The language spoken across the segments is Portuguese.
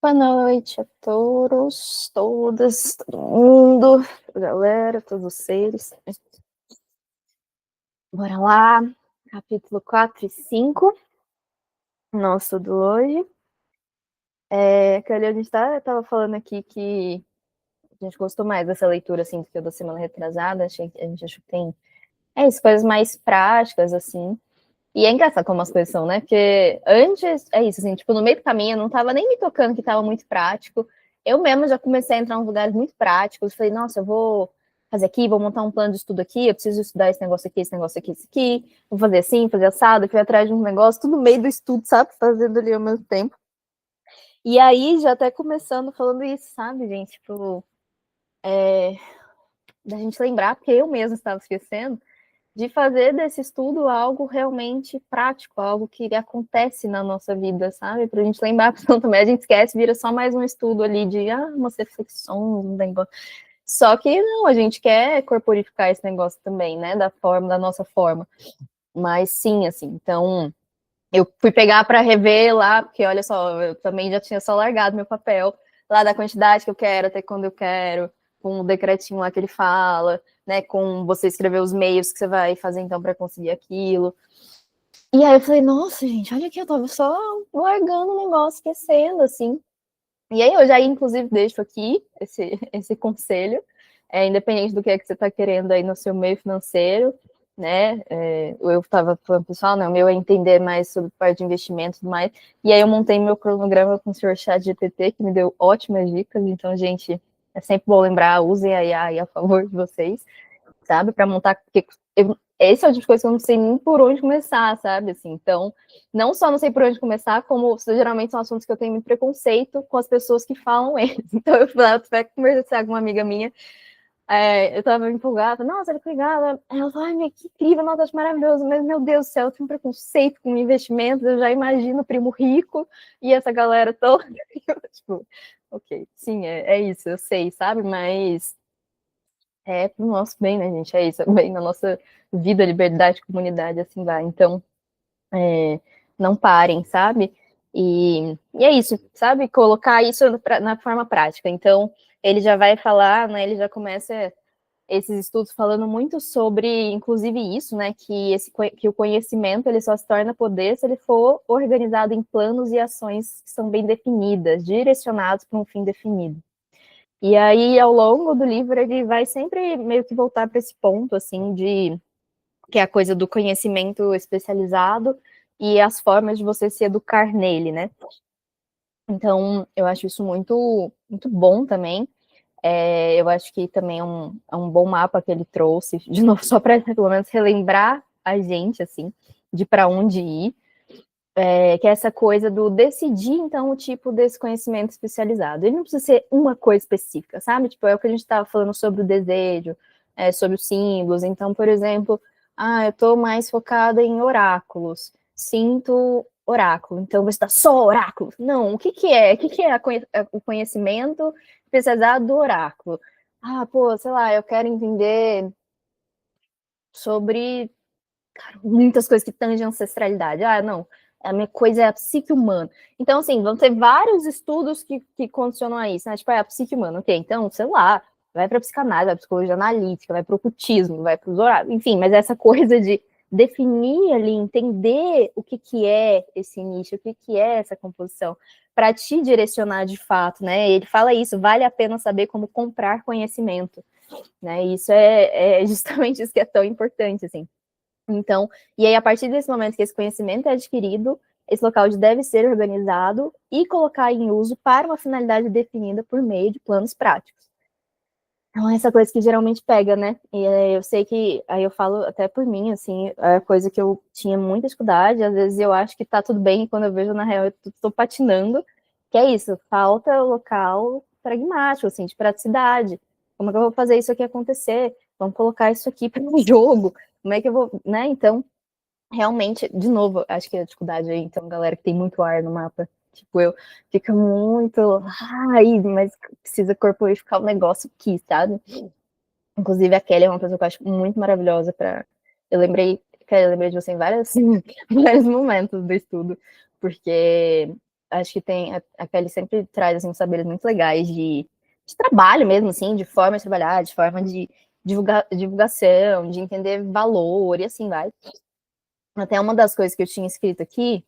Boa noite a todos, todas, todo mundo, galera, todos os seres. Bora lá, capítulo 4 e 5, nosso do hoje. Que ali a gente tava falando aqui que a gente gostou mais dessa leitura, assim, do que a da semana retrasada. A gente achou que tem, isso, coisas mais práticas, assim. E é engraçado como as coisas são, né? Porque antes, é isso, assim, tipo, no meio do caminho eu não tava nem me tocando que tava muito prático. Eu mesma já comecei a entrar em lugares muito práticos. Falei, nossa, eu vou fazer aqui, vou montar um plano de estudo aqui, eu preciso estudar esse negócio aqui, esse negócio aqui, esse aqui. Vou fazer assim, fazer assado, fui atrás de um negócio, tudo no meio do estudo, sabe? Fazendo ali ao mesmo tempo. E aí, já até começando falando isso, sabe, gente? Tipo, da gente lembrar, porque eu mesma estava esquecendo, de fazer desse estudo algo realmente prático, algo que acontece na nossa vida, sabe? Pra gente lembrar, porque senão também a gente esquece, vira só mais um estudo ali de umas reflexões, um negócio. Só que não, a gente quer corporificar esse negócio também, né? Da nossa forma. Mas sim, assim, então eu fui pegar para rever lá, porque olha só, eu também já tinha só largado meu papel lá da quantidade que eu quero, até quando eu quero, com o decretinho lá que ele fala, né, com você escrever os meios que você vai fazer então para conseguir aquilo. E aí eu falei, nossa, gente, olha aqui, eu tava só largando o negócio, esquecendo, assim. E aí eu já, inclusive, deixo aqui esse conselho, independente do que é que você está querendo aí no seu meio financeiro, né? Eu estava falando, pessoal, né? O meu é entender mais sobre parte de investimento e tudo mais. E aí eu montei meu cronograma com o senhor ChatGPT, que me deu ótimas dicas. Então, gente, é sempre bom lembrar, usem a IA aí a favor de vocês, sabe? Para montar. Porque esse é o tipo de coisa que eu não sei nem por onde começar, sabe? Assim, então, não só não sei por onde começar, como geralmente são assuntos que eu tenho muito preconceito com as pessoas que falam eles. Então, eu até conversar com uma amiga minha, eu tava empolgada, nossa, olha que legal. Ela falou, ai, que incrível, nossa, acho maravilhoso, mas, meu Deus do céu, eu tenho um preconceito com investimentos, eu já imagino o primo rico e essa galera toda. Tipo, ok, sim, é isso, eu sei, sabe? Mas pro nosso bem, né, gente? É isso, é bem na nossa vida, liberdade, comunidade, assim vai. Então, não parem, sabe? E é isso, sabe? Colocar isso na forma prática. Então, ele já vai falar, né? Ele já começa esses estudos falando muito sobre, inclusive isso, né? Que o conhecimento ele só se torna poder se ele for organizado em planos e ações que são bem definidas, direcionados para um fim definido. E aí, ao longo do livro, ele vai sempre meio que voltar para esse ponto, assim, de que é a coisa do conhecimento especializado e as formas de você se educar nele, né? Então, eu acho isso muito, muito bom também. Eu acho que também é um bom mapa que ele trouxe, de novo, só para pelo menos relembrar a gente, assim, de para onde ir. Que é essa coisa do decidir, então, o tipo desse conhecimento especializado. Ele não precisa ser uma coisa específica, sabe? Tipo, é o que a gente estava falando sobre o desejo, sobre os símbolos. Então, por exemplo, eu estou mais focada em oráculos. Sinto oráculo, então vou estudar só oráculo. Não, o que que é? O que que é o conhecimento especializado do oráculo? Pô, sei lá, eu quero entender sobre muitas coisas que tangem ancestralidade. Não, a minha coisa é a psique humana. Então, assim, vão ter vários estudos que condicionam a isso, né? Tipo, a psique humana, ok, então, sei lá, vai para psicanálise, vai para psicologia analítica, vai para o ocultismo, vai para os horários, enfim, mas essa coisa de definir ali, entender o que é esse nicho, o que é essa composição, para te direcionar de fato, né? Ele fala isso, vale a pena saber como comprar conhecimento, né? Isso é justamente isso que é tão importante, assim. Então, e aí, a partir desse momento que esse conhecimento é adquirido, esse local deve ser organizado e colocar em uso para uma finalidade definida por meio de planos práticos. Então, essa coisa que geralmente pega, né? E eu sei que, aí eu falo até por mim, assim, é coisa que eu tinha muita dificuldade, às vezes eu acho que tá tudo bem, e quando eu vejo, na real, eu tô patinando, que é isso, falta local pragmático, assim, de praticidade. Como é que eu vou fazer isso aqui acontecer? Vamos colocar isso aqui para um jogo. Como é que eu vou, né? Então, realmente, de novo, acho que a dificuldade aí, então, galera que tem muito ar no mapa, tipo eu, fica muito, mas precisa corporificar o negócio aqui, sabe? Inclusive, a Kelly é uma pessoa que eu acho muito maravilhosa para. Eu lembrei de você em vários momentos do estudo, porque acho que tem, a Kelly sempre traz, assim, saberes muito legais de trabalho mesmo, assim, de forma de trabalhar, de forma de divulgação, de entender valor, e assim vai. Até uma das coisas que eu tinha escrito aqui,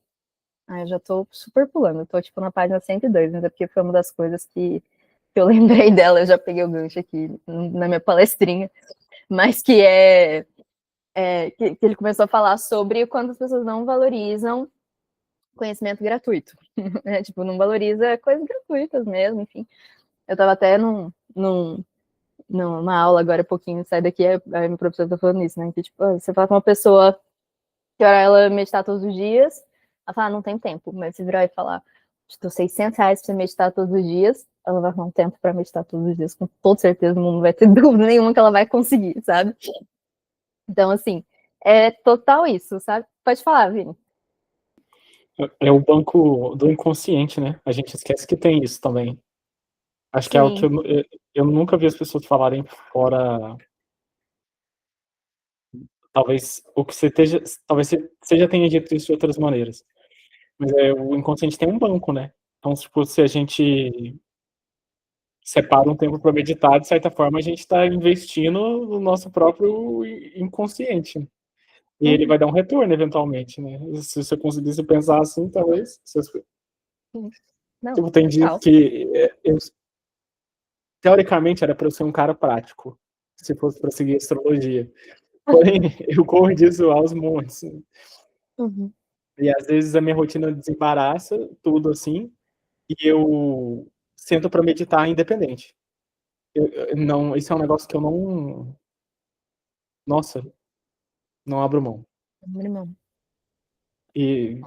eu já tô super pulando, eu tô, tipo, na página 102, mas é porque foi uma das coisas que eu lembrei dela, eu já peguei o gancho aqui na minha palestrinha, mas que que ele começou a falar sobre o quanto as pessoas não valorizam conhecimento gratuito, né? Tipo, não valoriza coisas gratuitas mesmo, enfim. Eu tava até numa aula agora, pouquinho, sai daqui, a minha professora tá falando isso, né? Que, tipo, você fala com uma pessoa que hora ela meditar todos os dias, ela fala, não tem tempo, mas se virar e falar, estou R$600 pra você meditar todos os dias, ela vai arrumar um tempo pra meditar todos os dias, com toda certeza, o mundo não vai ter dúvida nenhuma que ela vai conseguir, sabe? Então, assim, é total isso, sabe? Pode falar, Vini. É o banco do inconsciente, né? A gente esquece que tem isso também. Acho que é algo que Sim. eu nunca vi as pessoas falarem fora. Talvez o que você esteja. Talvez você já tenha dito isso de outras maneiras. Mas o inconsciente tem um banco, né? Então, tipo, se a gente separa um tempo para meditar, de certa forma, a gente está investindo no nosso próprio inconsciente. E ele vai Uhum. dar um retorno, eventualmente, né? Se você conseguisse pensar assim, talvez. Não, Tipo, tem dias total. que teoricamente era para eu ser um cara prático, se fosse para seguir astrologia. Porém, eu corro disso aos montes. Uhum. E às vezes a minha rotina desembaraça tudo assim, e eu sento para meditar independente. Não, isso é um negócio que eu não. Nossa, não abro mão. Irmão. E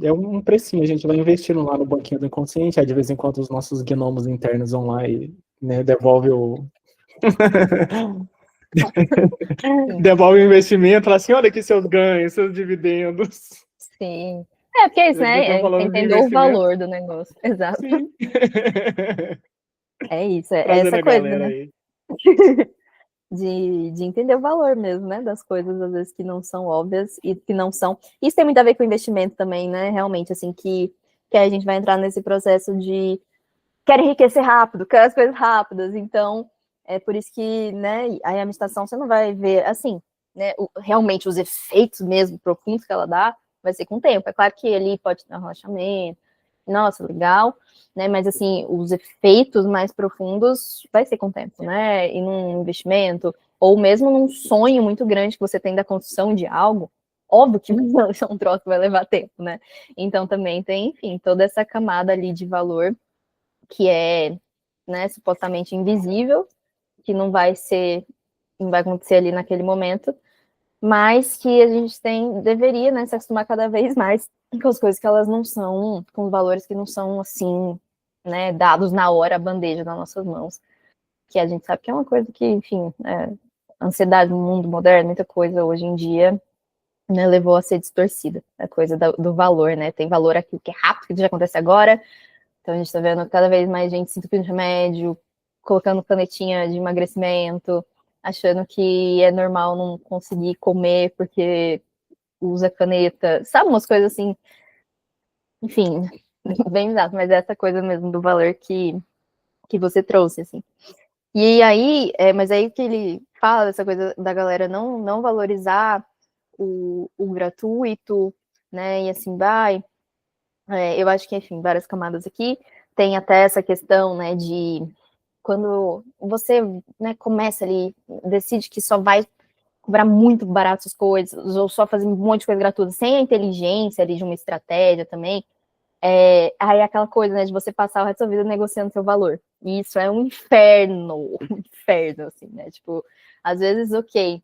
é um precinho, a gente vai investindo lá no banquinho do inconsciente, aí de vez em quando os nossos gnomos internos vão lá e, né, devolve o. Sim, Devolve o investimento, fala assim: olha aqui seus ganhos, seus dividendos. sim. É, porque é isso, Já que estamos né? É falando de entender o investimento. valor do negócio. Exato. Sim. É isso, é Trazendo essa a coisa, galera né? aí. De entender o valor mesmo, né? Das coisas, às vezes, que não são óbvias e que não são. Isso tem muito a ver com investimento também, né? Realmente, assim, que a gente vai entrar nesse processo de quer enriquecer rápido, quer as coisas rápidas. Então, é por isso que, né, aí a meditação você não vai ver, assim, né, realmente os efeitos mesmo profundos que ela dá, vai ser com o tempo. É claro que ali pode ter um relaxamento, nossa, legal, né, mas, assim, os efeitos mais profundos vai ser com o tempo, né, e num investimento, ou mesmo num sonho muito grande que você tem da construção de algo, óbvio que é um troço que vai levar tempo, né, então também tem, enfim, toda essa camada ali de valor que é, né, supostamente invisível, que não vai acontecer ali naquele momento, mas que a gente deveria, né, se acostumar cada vez mais com as coisas que elas não são, com os valores que não são assim, né, dados na hora, a bandeja nas nossas mãos, que a gente sabe que é uma coisa que, enfim, ansiedade no mundo moderno, muita coisa hoje em dia, né, levou a ser distorcida, a coisa do valor, né, tem valor aquilo que é rápido, que já acontece agora. Então a gente está vendo cada vez mais gente se entupindo de remédio, colocando canetinha de emagrecimento, achando que é normal não conseguir comer porque usa caneta, sabe, umas coisas assim, enfim, bem exato, mas é essa coisa mesmo do valor que você trouxe, assim. E aí, mas aí que ele fala dessa coisa da galera não valorizar o gratuito, né, e assim vai. Eu acho que, enfim, várias camadas aqui. Tem até essa questão, né, de quando você, né, começa ali, decide que só vai cobrar muito barato as coisas, ou só fazer um monte de coisa gratuita, sem a inteligência ali de uma estratégia também, aí é aquela coisa, né, de você passar o resto da sua vida negociando seu valor. E isso é um inferno, um inferno, assim, né, tipo, às vezes, ok,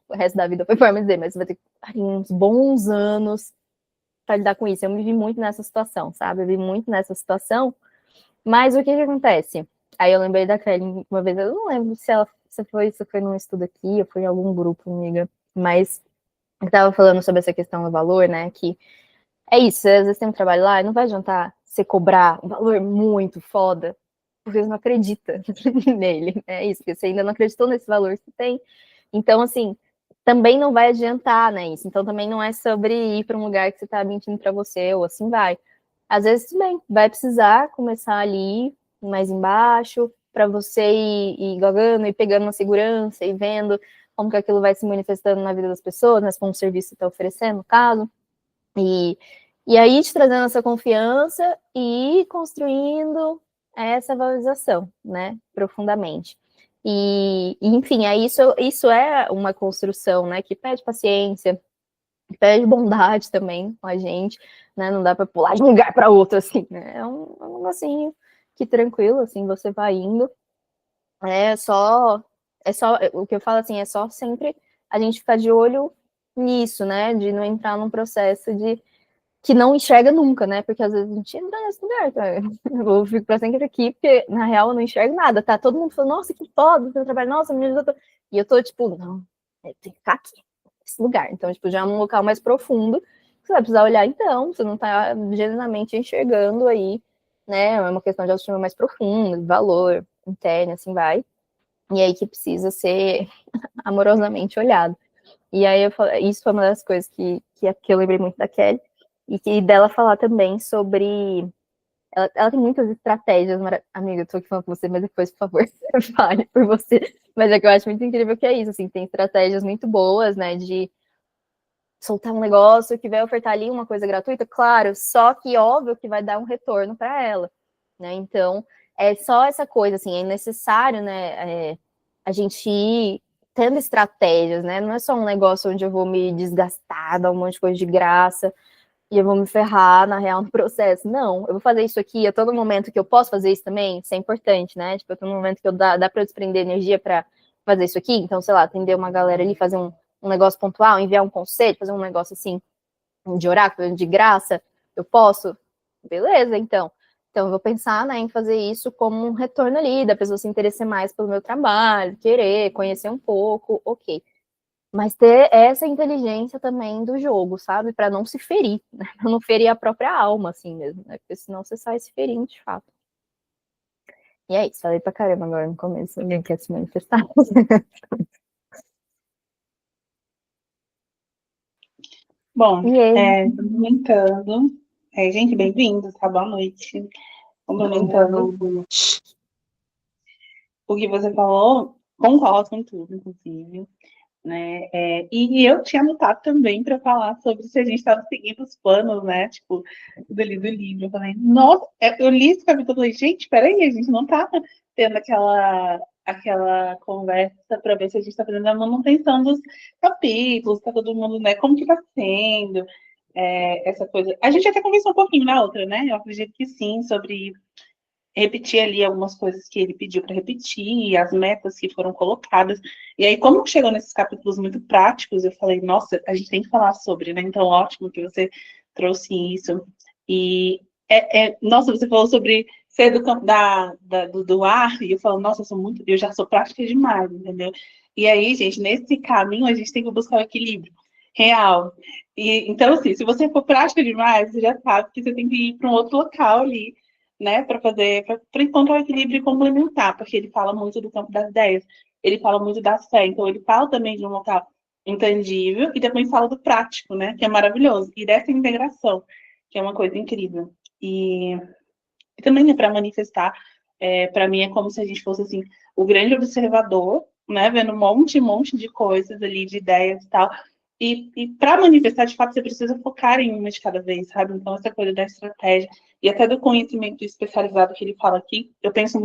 o resto da vida foi forma de dizer, mas você vai ter uns bons anos para lidar com isso. Eu me vi muito nessa situação, sabe? Eu vi muito nessa situação, mas o que que acontece? Aí eu lembrei da Kelly uma vez, eu não lembro se foi num estudo aqui, ou foi em algum grupo, amiga, mas eu tava falando sobre essa questão do valor, né, que é isso, às vezes tem um trabalho lá e não vai adiantar você cobrar um valor muito foda, porque você não acredita nele, é isso, porque você ainda não acreditou nesse valor que tem. Então, assim, também não vai adiantar, né, isso. Então também não é sobre ir para um lugar que você tá mentindo para você, ou assim vai. Às vezes, tudo bem, vai precisar começar ali, mais embaixo, para você ir galgando e pegando uma segurança e vendo como que aquilo vai se manifestando na vida das pessoas, né, como o serviço está oferecendo, no caso. E aí te trazendo essa confiança e construindo essa valorização, né, profundamente. Enfim, aí isso é uma construção, né, que pede paciência, que pede bondade também com a gente, né, não dá para pular de um lugar para outro, assim, né, é um negocinho que tranquilo, assim, você vai indo, é só, o que eu falo assim, é só sempre a gente ficar de olho nisso, né, de não entrar num processo de que não enxerga nunca, né? Porque às vezes a gente entra nesse lugar, tá? Eu fico pra sempre aqui, porque na real eu não enxergo nada, tá? Todo mundo falando, nossa, que foda, seu trabalho, nossa, menina, e eu tô tipo, não, eu tenho que ficar aqui, nesse lugar. Então, tipo, já é um local mais profundo, você vai precisar olhar então, você não tá genuinamente enxergando aí, né? É uma questão de autoestima mais profunda, de valor interno, assim vai. E aí que precisa ser amorosamente olhado. E aí isso foi uma das coisas que eu lembrei muito da Kelly, e que dela falar também sobre. Ela tem muitas estratégias, amiga, eu tô aqui falando com você, mas depois, por favor, fale por você. Mas é que eu acho muito incrível que é isso, assim, tem estratégias muito boas, né, de soltar um negócio que vai ofertar ali uma coisa gratuita, claro, só que óbvio que vai dar um retorno para ela, né? Então, é só essa coisa, assim, é necessário, né, a gente ir tendo estratégias, né? Não é só um negócio onde eu vou me desgastar, dar um monte de coisa de graça e eu vou me ferrar, na real, no processo. Não, eu vou fazer isso aqui, eu tô no momento que eu posso fazer isso também, isso é importante, né? Tipo, eu tô no momento que dá pra eu desprender energia para fazer isso aqui, então, sei lá, atender uma galera ali, fazer um negócio pontual, enviar um conselho, fazer um negócio assim, de oráculo, de graça, eu posso? Beleza, então. Então, eu vou pensar, né, em fazer isso como um retorno ali, da pessoa se interessar mais pelo meu trabalho, querer conhecer um pouco, ok. Mas ter essa inteligência também do jogo, sabe? Para não se ferir, né? Pra não ferir a própria alma, assim mesmo, né? Porque senão você sai se ferindo de fato. E é isso, falei pra caramba agora no começo. Alguém quer se manifestar? Bom, E aí? complementando. Gente, bem-vindos, tá? Boa noite. Complementando o que você falou, concordo com tudo, inclusive. Né? E eu tinha anotado também para falar sobre se a gente estava seguindo os planos, né? Tipo, do livro. Eu falei, nossa, eu li esse capítulo e falei, gente, peraí, a gente não tá tendo aquela conversa para ver se a gente está fazendo a manutenção dos capítulos, tá todo mundo, né? Como que tá sendo essa coisa. A gente até conversou um pouquinho na outra, né? Eu acredito que sim, sobre repetir ali algumas coisas que ele pediu para repetir, as metas que foram colocadas. E aí, como chegou nesses capítulos muito práticos, eu falei, nossa, a gente tem que falar sobre, né? Então, ótimo que você trouxe isso. E, nossa, você falou sobre ser do campo do ar, e eu falo, nossa, eu já sou prática demais, entendeu? E aí, gente, nesse caminho, a gente tem que buscar o equilíbrio real. Então, assim, se você for prática demais, você já sabe que você tem que ir para um outro local ali, né, para encontrar o equilíbrio e complementar, porque ele fala muito do campo das ideias, ele fala muito da fé, então ele fala também de um local intangível e também fala do prático, né, que é maravilhoso, e dessa integração, que é uma coisa incrível. E também, né, para manifestar, para mim é como se a gente fosse, assim, o grande observador, né, vendo um monte de coisas ali, de ideias e tal, e para manifestar, de fato, você precisa focar em uma de cada vez, sabe? Então, essa coisa da estratégia e até do conhecimento especializado que ele fala aqui, eu pensei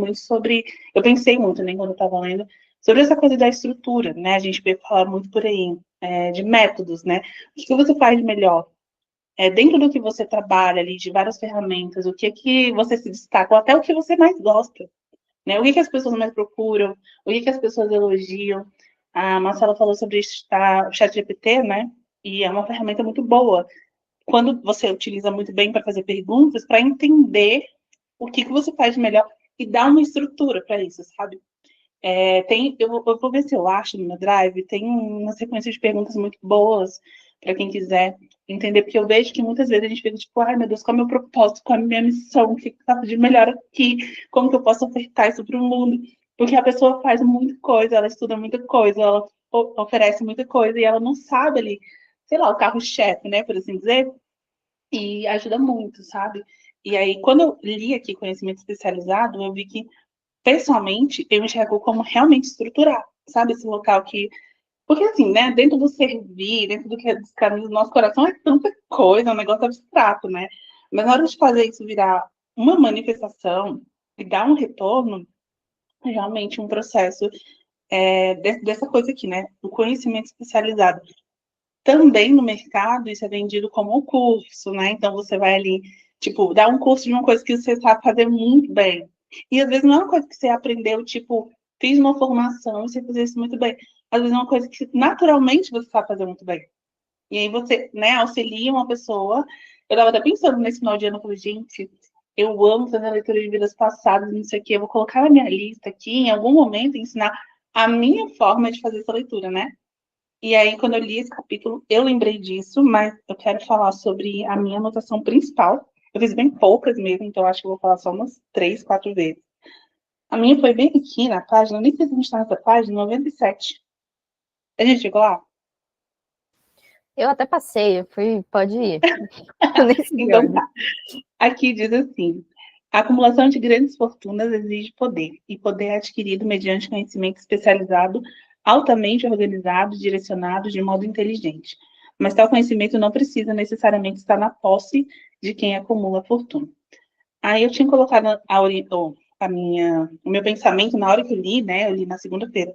muito, né, quando eu estava lendo, sobre essa coisa da estrutura, né? A gente veio falar muito por aí, de métodos, né? O que você faz de melhor? Dentro do que você trabalha ali, de várias ferramentas, o que você se destaca, ou até o que você mais gosta, né? O que as pessoas mais procuram, o que as pessoas elogiam. A Marcela falou sobre o ChatGPT, né? E é uma ferramenta muito boa. Quando você utiliza muito bem para fazer perguntas, para entender o que você faz de melhor e dar uma estrutura para isso, sabe? Eu vou ver se eu acho no meu drive, tem uma sequência de perguntas muito boas para quem quiser entender, porque eu vejo que muitas vezes a gente fica tipo, ai meu Deus, qual é o meu propósito, qual é a minha missão, o que está de melhor aqui, como que eu posso ofertar isso para o mundo? Porque a pessoa faz muita coisa, ela estuda muita coisa, ela oferece muita coisa e ela não sabe ali, sei lá, o carro-chefe, né, por assim dizer, e ajuda muito, sabe? E aí, quando eu li aqui conhecimento especializado, eu vi que, pessoalmente, eu enxergo como realmente estruturar, sabe? Esse local que... Porque, assim, né, dentro do servir, dentro do que é dos caminhos do nosso coração, é tanta coisa, é um negócio abstrato, né? Mas na hora de fazer isso virar uma manifestação e dar um retorno, é realmente um processo dessa coisa aqui, né? O conhecimento especializado. Também no mercado, isso é vendido como um curso, né? Então, você vai ali, tipo, dar um curso de uma coisa que você sabe fazer muito bem. E, às vezes, não é uma coisa que você aprendeu, tipo, fiz uma formação e você fez isso muito bem. Às vezes, é uma coisa que, naturalmente, você sabe fazer muito bem. E aí, você, né, auxilia uma pessoa. Eu estava até pensando nesse final de ano, eu falei, gente, eu amo fazer leitura de vidas passadas, não sei o quê. Eu vou colocar na minha lista aqui, em algum momento, ensinar a minha forma de fazer essa leitura, né? E aí, quando eu li esse capítulo, eu lembrei disso, mas eu quero falar sobre a minha anotação principal. Eu fiz bem poucas mesmo, então acho que eu vou falar só umas 3, 4 vezes. A minha foi bem aqui na página, nem sei se a gente está nessa página, 97. A gente chegou lá? Eu até passei, eu fui, pode ir. Nesse Então ordem. tá. Aqui diz assim: a acumulação de grandes fortunas exige poder, e poder é adquirido mediante conhecimento especializado, altamente organizado, direcionado de modo inteligente. Mas tal conhecimento não precisa necessariamente estar na posse de quem acumula fortuna. Aí eu tinha colocado o meu pensamento na hora que eu li, né? Eu li na segunda-feira,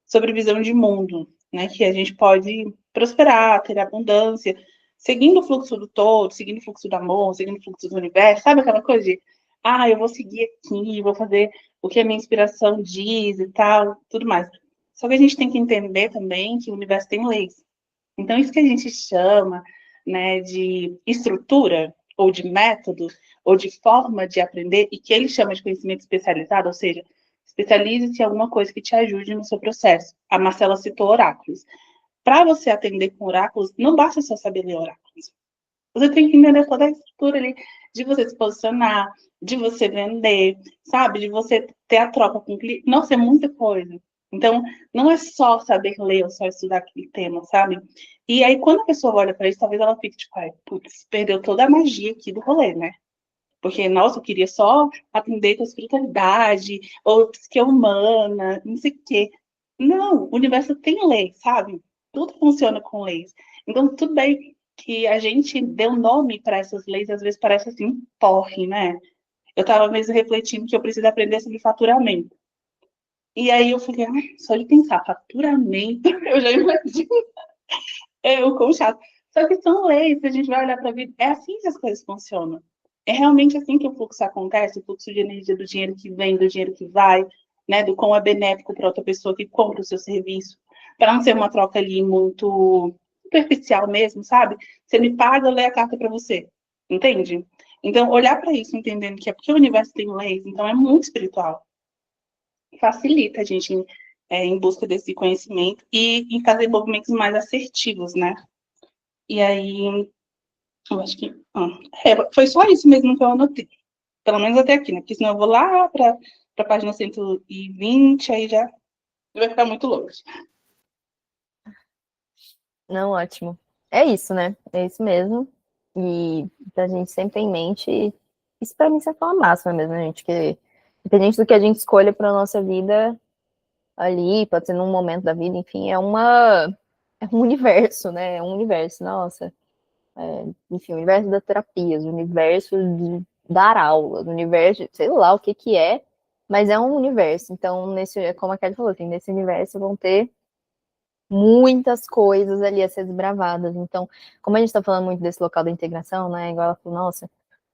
sobre visão de mundo, né? Que a gente pode prosperar, ter abundância, seguindo o fluxo do todo, seguindo o fluxo do amor, seguindo o fluxo do universo, sabe aquela coisa de, eu vou seguir aqui, vou fazer o que a minha inspiração diz e tal, tudo mais. Só que a gente tem que entender também que o universo tem leis. Então, isso que a gente chama, né, de estrutura, ou de método, ou de forma de aprender, e que ele chama de conhecimento especializado, ou seja, especialize-se em alguma coisa que te ajude no seu processo. A Marcela citou oráculos. Para você atender com oráculos, não basta só saber ler oráculos. Você tem que entender toda a estrutura ali, de você se posicionar, de você vender, sabe? De você ter a troca com o cliente. Nossa, é muita coisa. Então, não é só saber ler ou só estudar aquele tema, sabe? E aí, quando a pessoa olha para isso, talvez ela fique tipo, putz, perdeu toda a magia aqui do rolê, né? Porque, nossa, eu queria só atender com a espiritualidade, ou psique humana, não sei o quê. Não, o universo tem leis, sabe? Tudo funciona com leis. Então, tudo bem que a gente deu nome para essas leis, às vezes parece assim, porre, né? Eu estava mesmo refletindo que eu preciso aprender sobre faturamento. E aí eu falei, só de pensar, faturamento, eu já imagino o quão chato. Só que são leis, a gente vai olhar para a vida, é assim que as coisas funcionam. É realmente assim que o fluxo acontece, o fluxo de energia do dinheiro que vem, do dinheiro que vai, né, do quão é benéfico para outra pessoa que compra o seu serviço, para não ser uma troca ali muito superficial mesmo, sabe? Você me paga, eu leio a carta para você, entende? Então, olhar para isso, entendendo que é porque o universo tem leis, então é muito espiritual. Facilita a gente em busca desse conhecimento e em fazer movimentos mais assertivos, né? E aí, eu acho que foi só isso mesmo que eu anotei. Pelo menos até aqui, né? Porque senão eu vou lá para a página 120, aí já vai ficar muito longe. Não, ótimo. É isso, né? É isso mesmo. E a gente sempre tem em mente, isso pra mim sempre é uma máxima mesmo, né, gente? Que independente do que a gente escolha pra nossa vida ali, pode ser num momento da vida, enfim, é um universo, né? É um universo, nossa. Enfim, o universo das terapias, o universo de dar aulas, o universo, sei lá o que que é, mas é um universo. Então, como a Kelly falou, assim, nesse universo vão ter muitas coisas ali a ser desbravadas. Então, como a gente está falando muito desse local da integração, né? Igual ela falou, nossa,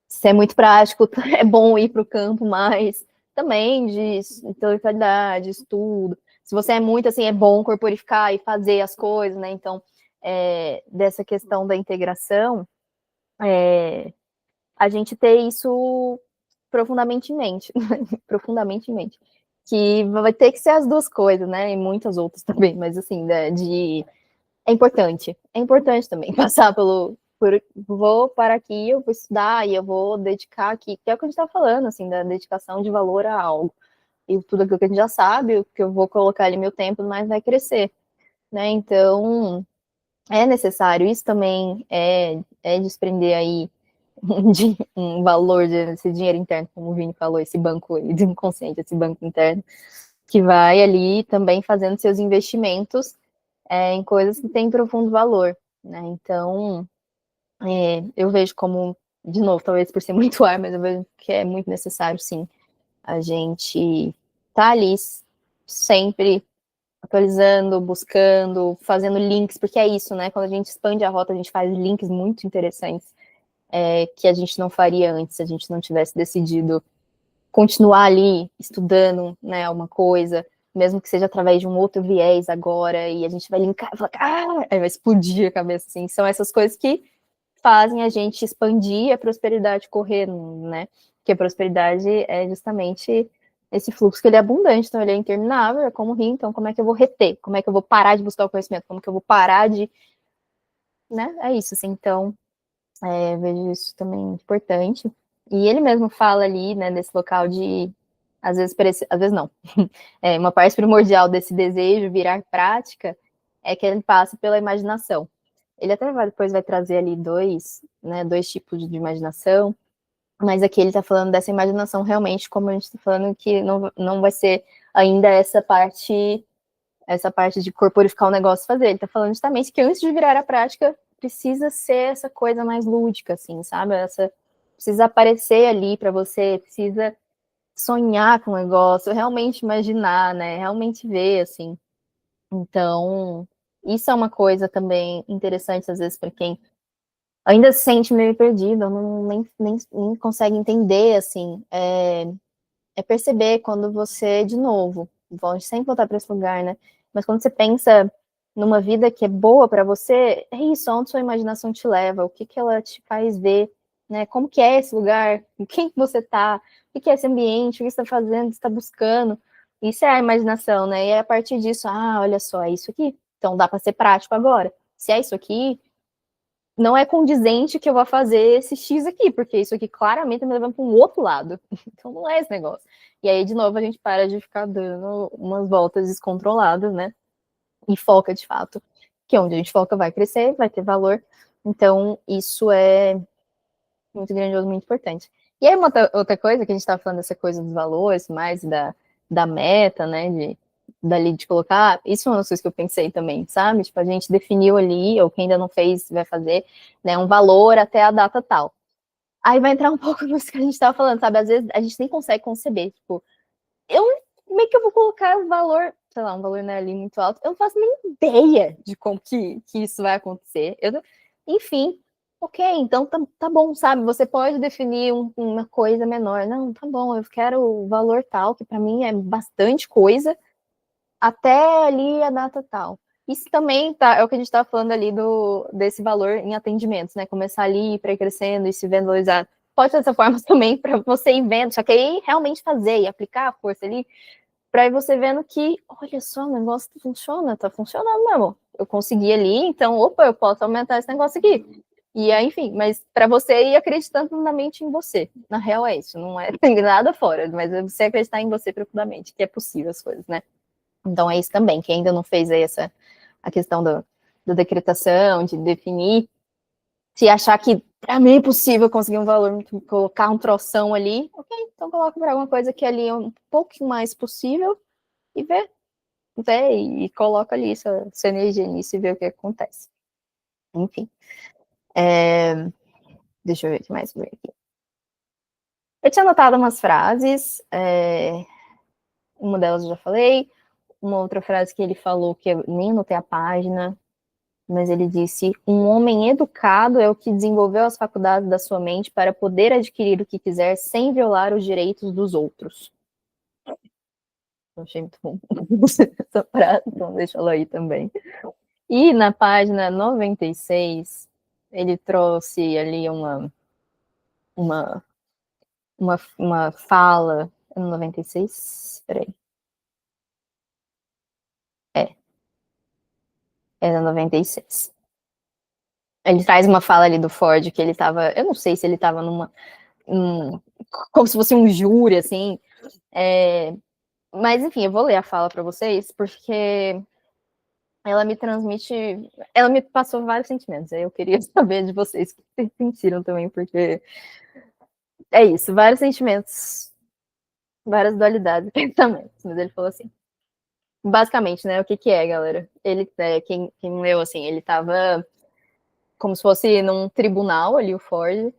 se é muito prático, é bom ir para o campo mais também de intelectualidade, estudo. Se você é muito assim, é bom corporificar e fazer as coisas, né? Então, dessa questão da integração, a gente ter isso profundamente em mente, profundamente em mente. Que vai ter que ser as duas coisas, né? E muitas outras também, mas assim, é importante também passar vou para aqui, eu vou estudar e eu vou dedicar aqui, que é o que a gente está falando, assim, da dedicação de valor a algo. E tudo aquilo que a gente já sabe, o que eu vou colocar ali meu tempo, mas vai crescer, né? Então, é necessário, isso também é desprender aí um valor desse dinheiro interno, como o Vini falou, esse banco aí do inconsciente, esse banco interno, que vai ali também fazendo seus investimentos em coisas que têm profundo valor, né? Então, eu vejo como, de novo, talvez por ser muito ar, mas eu vejo que é muito necessário, sim, a gente tá ali sempre atualizando, buscando, fazendo links, porque é isso, né? Quando a gente expande a rota, a gente faz links muito interessantes que a gente não faria antes, se a gente não tivesse decidido continuar ali estudando, né, uma coisa, mesmo que seja através de um outro viés agora, e a gente vai linkar e falar, aí vai explodir a cabeça, assim. São essas coisas que fazem a gente expandir a prosperidade correr, né? Porque a prosperidade é justamente esse fluxo que ele é abundante, então ele é interminável, é como rir, então como é que eu vou reter? Como é que eu vou parar de buscar o conhecimento? Como que eu vou parar de... né? É isso, assim, então vejo isso também importante. E ele mesmo fala ali, né, desse local de, às vezes não, uma parte primordial desse desejo virar prática é que ele passa pela imaginação. Ele até depois vai trazer ali dois tipos de imaginação, mas aqui ele está falando dessa imaginação realmente, como a gente está falando, que não vai ser ainda essa parte de corporificar o negócio e fazer. Ele está falando justamente que antes de virar a prática, precisa ser essa coisa mais lúdica, assim, sabe? Precisa aparecer ali para você, precisa sonhar com o negócio, realmente imaginar, né? Realmente ver, assim. Então, isso é uma coisa também interessante, às vezes, para quem ainda se sente meio perdido, nem consegue entender, assim, perceber quando você, de novo, vou sempre voltar para esse lugar, né? Mas quando você pensa numa vida que é boa para você, é isso, onde sua imaginação te leva, o que que ela te faz ver, né? Como que é esse lugar, com quem que você tá, o que é esse ambiente, o que você está fazendo, o que você está buscando. Isso é a imaginação, né? E é a partir disso, olha só, é isso aqui. Então dá para ser prático agora. Se é isso aqui, não é condizente que eu vou fazer esse X aqui, porque isso aqui claramente me leva para um outro lado. Então não é esse negócio. E aí, de novo, a gente para de ficar dando umas voltas descontroladas, né? E foca de fato. Que onde a gente foca vai crescer, vai ter valor. Então, isso é muito grandioso, muito importante. E aí, uma outra coisa que a gente estava falando dessa coisa dos valores, mais da meta, né? Dali de colocar, isso é uma das coisas que eu pensei também, sabe? Tipo, a gente definiu ali, ou quem ainda não fez, vai fazer, né, um valor até a data tal. Aí vai entrar um pouco nisso que a gente estava falando, sabe? Às vezes a gente nem consegue conceber, tipo, como é que eu vou colocar o valor, sei lá, um valor né, ali muito alto? Eu não faço nem ideia de como que isso vai acontecer. Enfim, ok, então tá bom, sabe? Você pode definir uma coisa menor. Não, tá bom, eu quero o valor tal, que para mim é bastante coisa, até ali a data tal. Isso também é o que a gente estava falando ali desse valor em atendimentos, né? Começar ali, para ir crescendo e se valorizar. Pode ser dessa forma também para você ir vendo, só que aí realmente fazer e aplicar a força ali, para ir você vendo que, olha só, o negócio funciona, tá funcionando mesmo. Eu consegui ali, então, opa, eu posso aumentar esse negócio aqui. E aí, enfim, mas para você ir acreditando profundamente em você. Na real é isso, não tem nada fora, mas é você acreditar em você profundamente, que é possível as coisas, né? Então é isso também, quem ainda não fez aí a questão da decretação, de definir, se achar que para mim é possível conseguir um valor, colocar um troção ali, ok, então coloca para alguma coisa que ali é um pouco mais possível e vê e coloca ali sua energia nisso e vê o que acontece. Enfim. Deixa eu ver o que mais veio aqui. Eu tinha anotado umas frases, uma delas eu já falei, uma outra frase que ele falou, que eu nem anotei a página, mas ele disse: um homem educado é o que desenvolveu as faculdades da sua mente para poder adquirir o que quiser sem violar os direitos dos outros. Eu achei muito bom essa frase, então deixa ela aí também. E na página 96, ele trouxe ali uma fala. É no 96? Peraí. É no 96. Ele traz uma fala ali do Ford que ele estava. Eu não sei se ele estava como se fosse um júri, assim. Mas, enfim, eu vou ler a fala para vocês, porque ela me transmite, ela me passou vários sentimentos, aí eu queria saber de vocês o que vocês sentiram também, porque é isso, vários sentimentos, várias dualidades, pensamentos, mas ele falou assim, basicamente, né, o que que é, galera? Ele, quem leu, assim, ele tava como se fosse num tribunal ali, o Ford,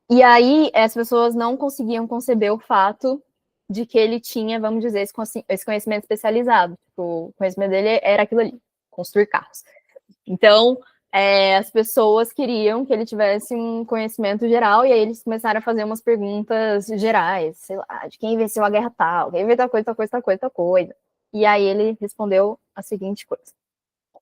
e aí as pessoas não conseguiam conceber o fato de que ele tinha, vamos dizer, esse conhecimento especializado. O conhecimento dele era aquilo ali, construir carros. Então, as pessoas queriam que ele tivesse um conhecimento geral, e aí eles começaram a fazer umas perguntas gerais, sei lá, de quem venceu a guerra tal, quem venceu tal coisa, tal coisa, tal coisa, tal coisa. E aí ele respondeu a seguinte coisa: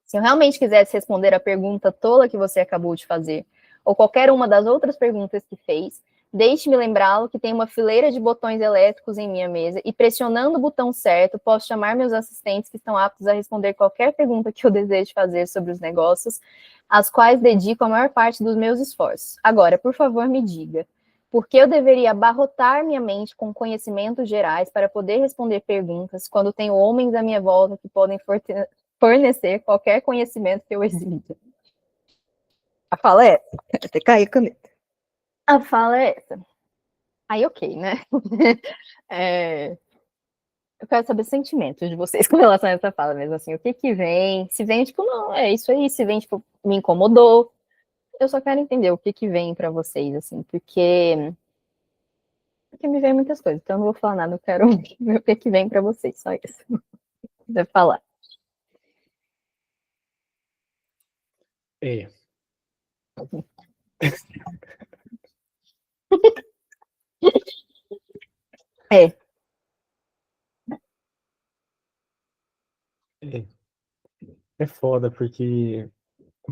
se eu realmente quisesse responder a pergunta tola que você acabou de fazer, ou qualquer uma das outras perguntas que fez, deixe-me lembrá-lo que tem uma fileira de botões elétricos em minha mesa e, pressionando o botão certo, posso chamar meus assistentes que estão aptos a responder qualquer pergunta que eu deseje fazer sobre os negócios, às quais dedico a maior parte dos meus esforços. Agora, por favor, me diga, por que eu deveria abarrotar minha mente com conhecimentos gerais para poder responder perguntas quando tenho homens à minha volta que podem fornecer qualquer conhecimento que eu exija? A fala é essa. Até cair a caneta. A fala é essa. Aí, ok, né? Eu quero saber sentimentos de vocês com relação a essa fala mesmo, assim, o que que vem? Se vem, tipo, não, é isso aí. Se vem, tipo, me incomodou. Eu só quero entender o que que vem pra vocês, assim, porque me vem muitas coisas, então eu não vou falar nada, eu quero ver o que que vem pra vocês, só isso. Deve falar. É. É. É, é foda, porque,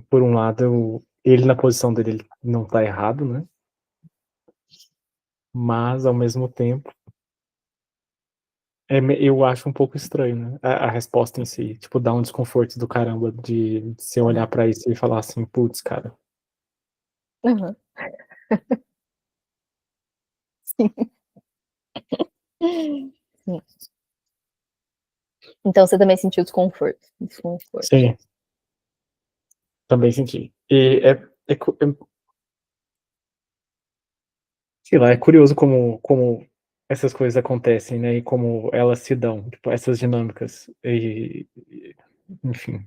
por um lado, ele na posição dele ele não tá errado, né? Mas, ao mesmo tempo, eu acho um pouco estranho, né? A resposta em si. Tipo, dá um desconforto do caramba de você olhar pra isso e falar assim, putz, cara. Uhum. Sim. Sim. Então você também sentiu desconforto. Sim, também senti. E sei lá, é curioso como essas coisas acontecem, né? E como elas se dão, tipo, essas dinâmicas. Enfim.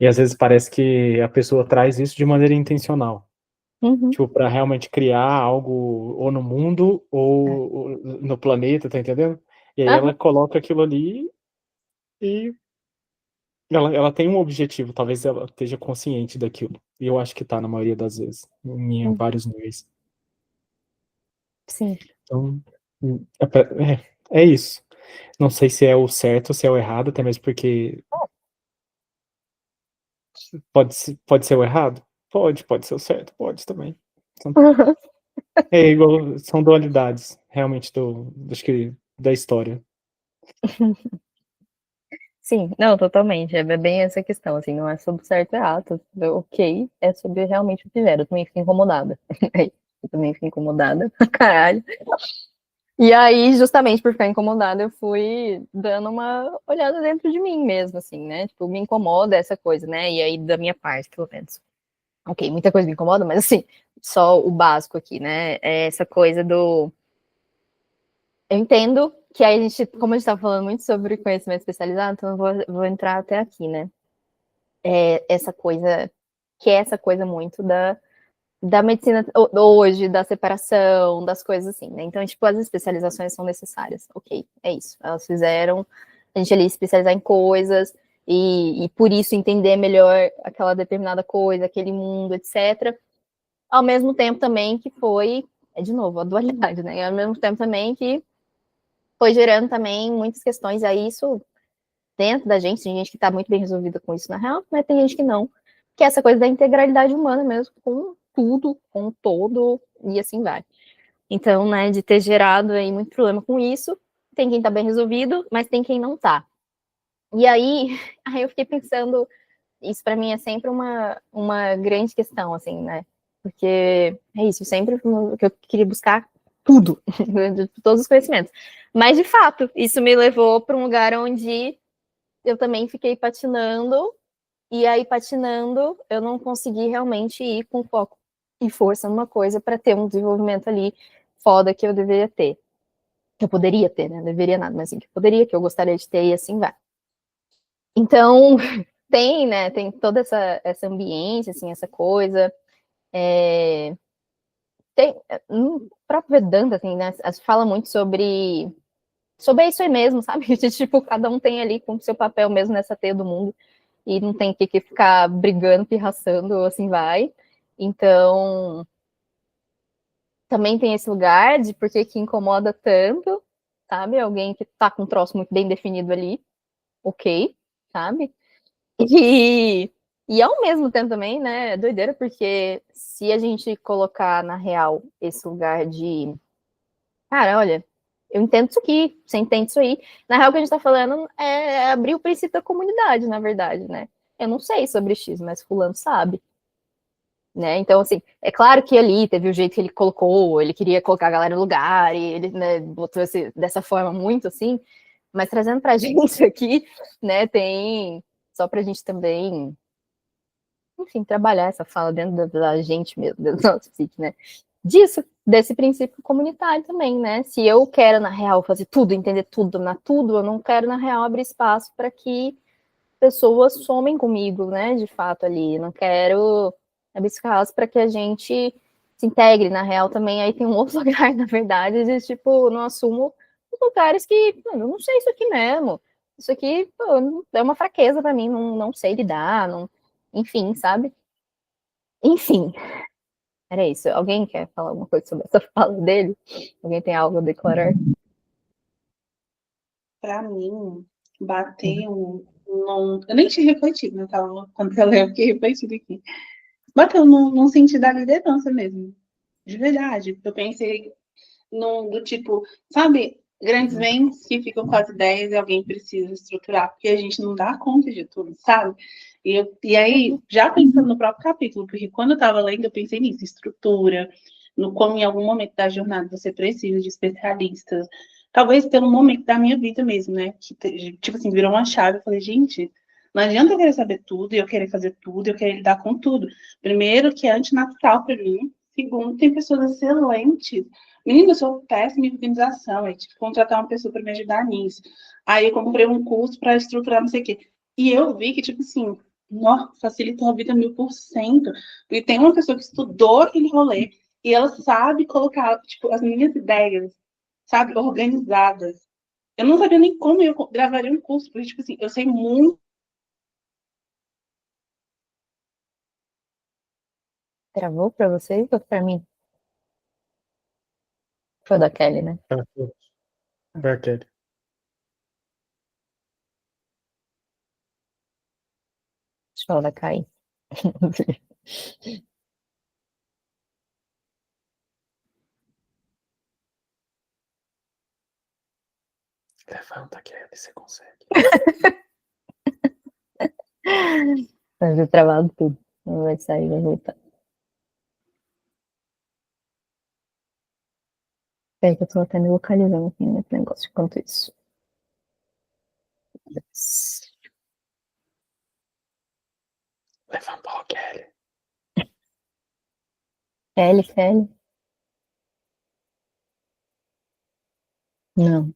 E às vezes parece que a pessoa traz isso de maneira intencional. Uhum. Tipo, pra realmente criar algo ou no mundo ou no planeta, tá entendendo? E aí ela Aham. coloca aquilo ali e ela tem um objetivo, talvez ela esteja consciente daquilo. E eu acho que tá na maioria das vezes, em Uhum. vários níveis. Sim. Então, é isso. Não sei se é o certo ou se é o errado, até mesmo porque pode ser o errado? Pode ser o certo, pode também. Então, é igual, são dualidades, realmente, acho que da história. Sim, não, totalmente. É bem essa questão, assim, não é sobre certo e errado, ok, é sobre realmente o que fizeram. Eu também fico incomodada. Eu também fico incomodada pra caralho. E aí, justamente por ficar incomodada, eu fui dando uma olhada dentro de mim mesmo, assim, né? Tipo, me incomoda essa coisa, né? E aí, da minha parte, pelo menos. Ok, muita coisa me incomoda, mas assim, só o básico aqui, né? É essa coisa do. Eu entendo que aí a gente, como a gente estava falando muito sobre conhecimento especializado, então eu vou entrar até aqui, né? Essa coisa, que é essa coisa muito da medicina hoje, da separação, das coisas assim, né? Então, tipo, as especializações são necessárias, ok, é isso. Elas fizeram a gente ali especializar em coisas e por isso entender melhor aquela determinada coisa, aquele mundo, etc. Ao mesmo tempo também que foi, de novo, a dualidade, né? E ao mesmo tempo também que foi gerando também muitas questões, aí isso dentro da gente, tem gente que está muito bem resolvida com isso na real, mas tem gente que não, que é essa coisa da integralidade humana mesmo, com tudo, com o todo, e assim vai. Então, né, de ter gerado aí muito problema com isso, tem quem tá bem resolvido, mas tem quem não tá. E aí, aí eu fiquei pensando, isso para mim é sempre uma grande questão, assim, né, porque é isso, sempre que eu queria buscar tudo, de todos os conhecimentos. Mas, de fato, isso me levou para um lugar onde eu também fiquei patinando E aí, patinando, eu não consegui realmente ir com foco e força numa coisa para ter um desenvolvimento ali foda que eu deveria ter. Que eu poderia ter, né? Não deveria nada, mas assim, que eu poderia, que eu gostaria de ter, e assim vai. Então, tem, né? Tem toda essa ambiência, assim, essa coisa. Tem, no próprio Vedanta, assim, né? Fala muito sobre isso aí mesmo, sabe? De, tipo, cada um tem ali com o seu papel mesmo nessa teia do mundo. E não tem que ficar brigando, pirraçando, assim vai. Então, também tem esse lugar de por que incomoda tanto, sabe? Alguém que tá com um troço muito bem definido ali, ok, sabe? E ao mesmo tempo também, né, é doideira, porque se a gente colocar na real esse lugar de, cara, olha, eu entendo isso aqui, você entende isso aí. Na real, o que a gente tá falando é abrir o princípio da comunidade, na verdade, né? Eu não sei sobre X, mas fulano sabe. Né? Então, assim, é claro que ali teve o jeito que ele colocou, ele queria colocar a galera no lugar, e ele, né, botou dessa forma muito assim, mas trazendo pra gente aqui, né, tem, só pra gente também, enfim, trabalhar essa fala dentro da gente mesmo, dentro do nosso psique, né, disso, desse princípio comunitário também, né, se eu quero, na real, fazer tudo, entender tudo, dominar tudo, eu não quero, na real, abrir espaço para que pessoas somem comigo, né, de fato ali, não quero abrir espaço para que a gente se integre, na real, também, aí tem um outro lugar, na verdade, de, tipo, não assumo os lugares que, eu não sei isso aqui mesmo, isso aqui, pô, é uma fraqueza para mim, não sei lidar, não, enfim, sabe? Enfim, era isso. Alguém quer falar alguma coisa sobre essa fala dele? Alguém tem algo a declarar? Para mim, bateu num. Eu nem tinha refletido, né? Quando eu lembro, fiquei refletindo aqui. Bateu num sentido da liderança mesmo. De verdade. Eu pensei do tipo, sabe, grandes mentes que ficam com as ideias e alguém precisa estruturar, porque a gente não dá conta de tudo, sabe? E aí, já pensando no próprio capítulo, porque quando eu estava lendo, eu pensei nisso, estrutura, no como em algum momento da jornada você precisa de especialistas, talvez pelo momento da minha vida mesmo, né? Que, tipo assim, virou uma chave, eu falei, gente, não adianta eu querer saber tudo, eu querer fazer tudo, eu querer lidar com tudo. Primeiro, que é antinatural para mim. Segundo, tem pessoas excelentes. Menina, eu sou péssima em organização, aí tive que contratar uma pessoa para me ajudar nisso. Aí eu comprei um curso para estruturar não sei o quê. E eu vi que, tipo assim, nossa, facilitou a vida 1000%. E tem uma pessoa que estudou aquele rolê e ela sabe colocar, tipo, as minhas ideias, sabe, organizadas. Eu não sabia nem como eu gravaria um curso, porque, tipo assim, eu sei muito. Travou para você ou para mim? Foi da Kelly, né? Foi aquele. Deixa eu falar da Kai. Levanta, Kelly, você consegue. Mas travado tudo. Não vai sair, vai voltar. Peraí que eu tô até me localizando aqui nesse negócio enquanto isso. Levantou, Kelly. Kelly? Não.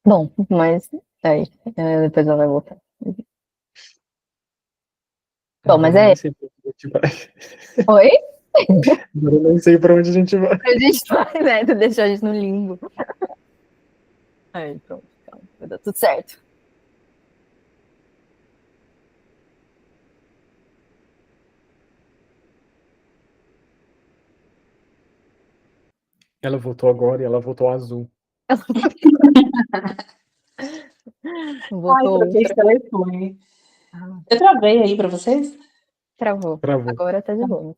Bom, mas aí, depois ela vai voltar. Bom, mas Agora eu é. nem sei pra onde a gente vai. Oi? Agora eu nem sei pra onde a gente vai. A gente vai, né? Tu deixou a gente no limbo. Aí, pronto. Calma, vai dar tudo certo. Ela voltou agora e ela voltou azul. Ai, Voltou troquei de outra. telefone. Ah, Eu travei aí para vocês? travou. Travou. Agora tá de boa.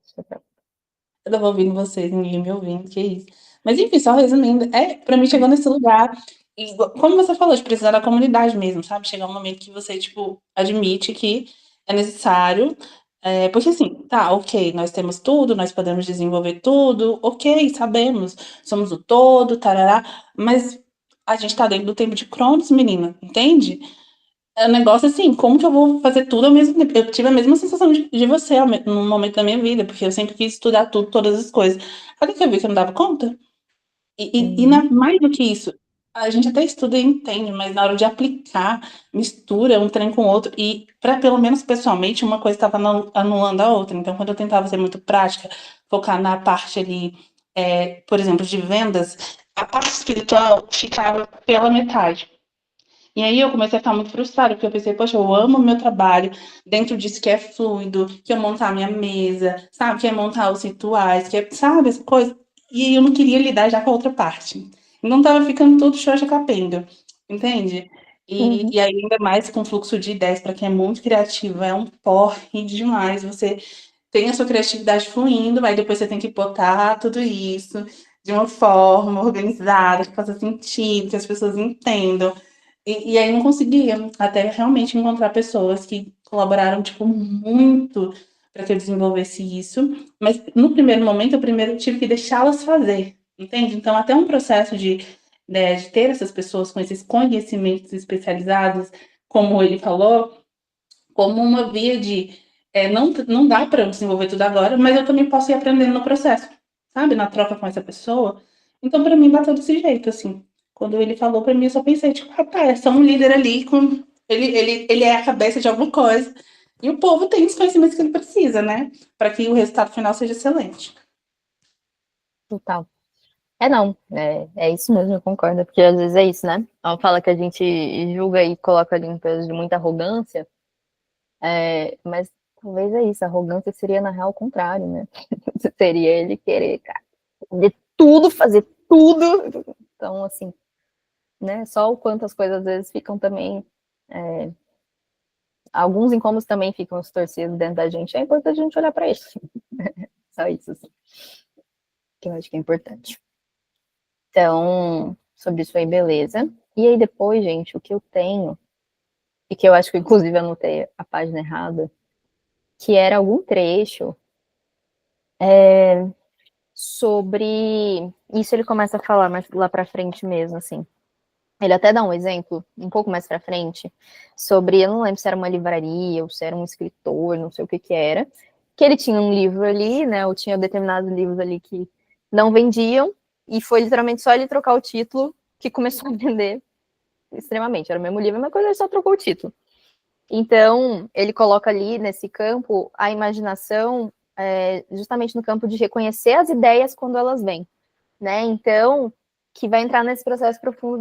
Eu tava ouvindo vocês, ninguém me ouvindo, que isso. Mas enfim, só resumindo, pra mim chegou nesse lugar, e como você falou, de precisar da comunidade mesmo, sabe? Chegar um momento que você, tipo, admite que é necessário, porque assim, tá, ok, nós temos tudo, nós podemos desenvolver tudo, ok, sabemos, somos o todo, tarará, mas a gente tá dentro do tempo de Cronos, menina, entende? É um negócio assim, como que eu vou fazer tudo ao mesmo tempo? Eu tive a mesma sensação de você num momento da minha vida, porque eu sempre quis estudar tudo, todas as coisas. Até que eu vi que eu não dava conta. Uhum. Mais do que isso, a gente até estuda e entende, mas na hora de aplicar, mistura um trem com o outro. E, para pelo menos pessoalmente, uma coisa estava anulando a outra. Então, quando eu tentava ser muito prática, focar na parte ali, por exemplo, de vendas, a parte espiritual ficava pela metade. E aí eu comecei a ficar muito frustrada, porque eu pensei, poxa, eu amo o meu trabalho, dentro disso que é fluido, que é montar a minha mesa, sabe? Que é montar os rituais, que é, sabe, essa coisa. E aí eu não queria lidar já com a outra parte. Então tava ficando tudo xoxa capenga, entende? Uhum. E aí, ainda mais com fluxo de ideias, para quem é muito criativo, é um porre demais. Você tem a sua criatividade fluindo, aí depois você tem que botar tudo isso de uma forma organizada, que faça sentido, que as pessoas entendam. E aí não conseguia, até realmente encontrar pessoas que colaboraram, tipo, muito para que eu desenvolvesse isso. Mas no primeiro momento, eu primeiro tive que deixá-las fazer, entende? Então, até um processo de ter essas pessoas com esses conhecimentos especializados, como ele falou, como uma via de não dá para eu desenvolver tudo agora, mas eu também posso ir aprendendo no processo, sabe? Na troca com essa pessoa. Então, para mim, bateu desse jeito, assim. Quando ele falou para mim, eu só pensei, tipo, rapaz, é só um líder ali com. Ele é a cabeça de alguma coisa. E o povo tem os conhecimentos que ele precisa, né? Para que o resultado final seja excelente. Total. Não, é isso mesmo, eu concordo, porque às vezes é isso, né? Ela fala que a gente julga e coloca ali um peso de muita arrogância, mas talvez é isso, a arrogância seria na real o contrário, né? Seria ele querer, cara, de tudo, fazer tudo. Então, assim, né? Só o quanto as coisas às vezes ficam também. Alguns incômodos também ficam torcidos dentro da gente. É importante a gente olhar para isso. Só isso, assim, que eu acho que é importante. Então, sobre isso aí, beleza. E aí depois, gente, o que eu tenho, e que eu acho que inclusive eu anotei a página errada, que era algum trecho sobre. Isso ele começa a falar mais lá pra frente mesmo, assim. Ele até dá um exemplo, um pouco mais pra frente, sobre, eu não lembro se era uma livraria ou se era um escritor, não sei o que que era, que ele tinha um livro ali, né, ou tinha determinados livros ali que não vendiam, e foi literalmente só ele trocar o título que começou a vender extremamente. Era o mesmo livro, mas coisa ele só trocou o título. Então, ele coloca ali nesse campo a imaginação, justamente no campo de reconhecer as ideias quando elas vêm, né? Então, que vai entrar nesse processo profundo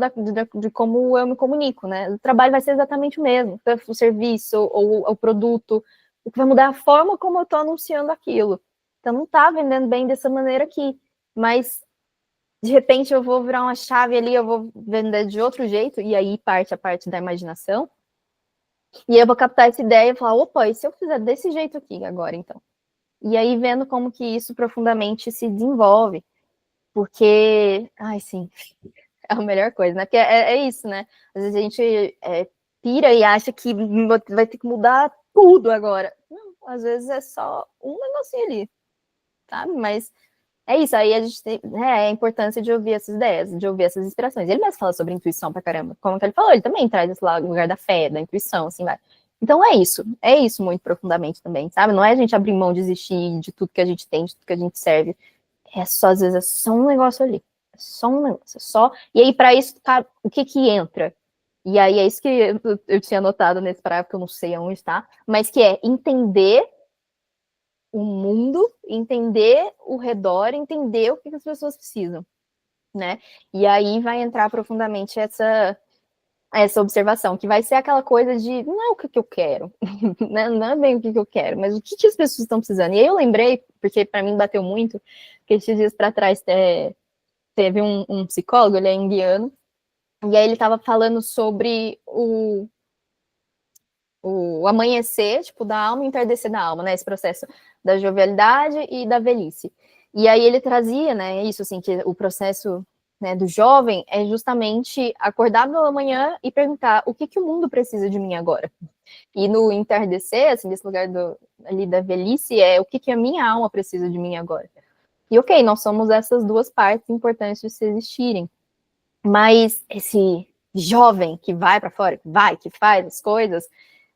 de como eu me comunico, né? O trabalho vai ser exatamente o mesmo, tanto o serviço ou o produto, o que vai mudar é a forma como eu estou anunciando aquilo. Então, não está vendendo bem dessa maneira aqui, mas de repente eu vou virar uma chave ali, eu vou vender de outro jeito, e aí parte a parte da imaginação, e eu vou captar essa ideia e falar, opa, e se eu fizer desse jeito aqui agora, então? E aí vendo como que isso profundamente se desenvolve, porque, ai, sim, é a melhor coisa, né? Porque é isso, né? Às vezes a gente pira e acha que vai ter que mudar tudo agora. Não, às vezes é só um negocinho ali, sabe? Mas é isso, aí a gente tem a importância de ouvir essas ideias, de ouvir essas inspirações. Ele mesmo fala sobre intuição pra caramba. Como que ele falou, ele também traz esse lugar da fé, da intuição, assim, vai. Então é isso muito profundamente também, sabe? Não é a gente abrir mão de desistir de tudo que a gente tem, de tudo que a gente serve. É só, às vezes, é só um negócio ali. É só um negócio, é só. E aí, para isso, tá, o que que entra? E aí é isso que eu tinha anotado nesse parágrafo, que eu não sei aonde está, mas que é entender o mundo, entender o redor, entender o que as pessoas precisam, né? E aí vai entrar profundamente essa observação, que vai ser aquela coisa de não é o que eu quero, né? Não é bem o que eu quero, mas o que as pessoas estão precisando. E aí eu lembrei, porque para mim bateu muito, que esses dias para trás teve um psicólogo, ele é indiano, e aí ele estava falando sobre o amanhecer, tipo, da alma e o entardecer da alma, né? Esse processo da jovialidade e da velhice. E aí ele trazia, né, isso, assim, que o processo, né, do jovem é justamente acordar pela manhã e perguntar o que que o mundo precisa de mim agora. E no entardecer, assim, nesse lugar ali da velhice, é o que que a minha alma precisa de mim agora. E ok, nós somos essas duas partes importantes de se existirem. Mas jovem que vai para fora, que faz as coisas,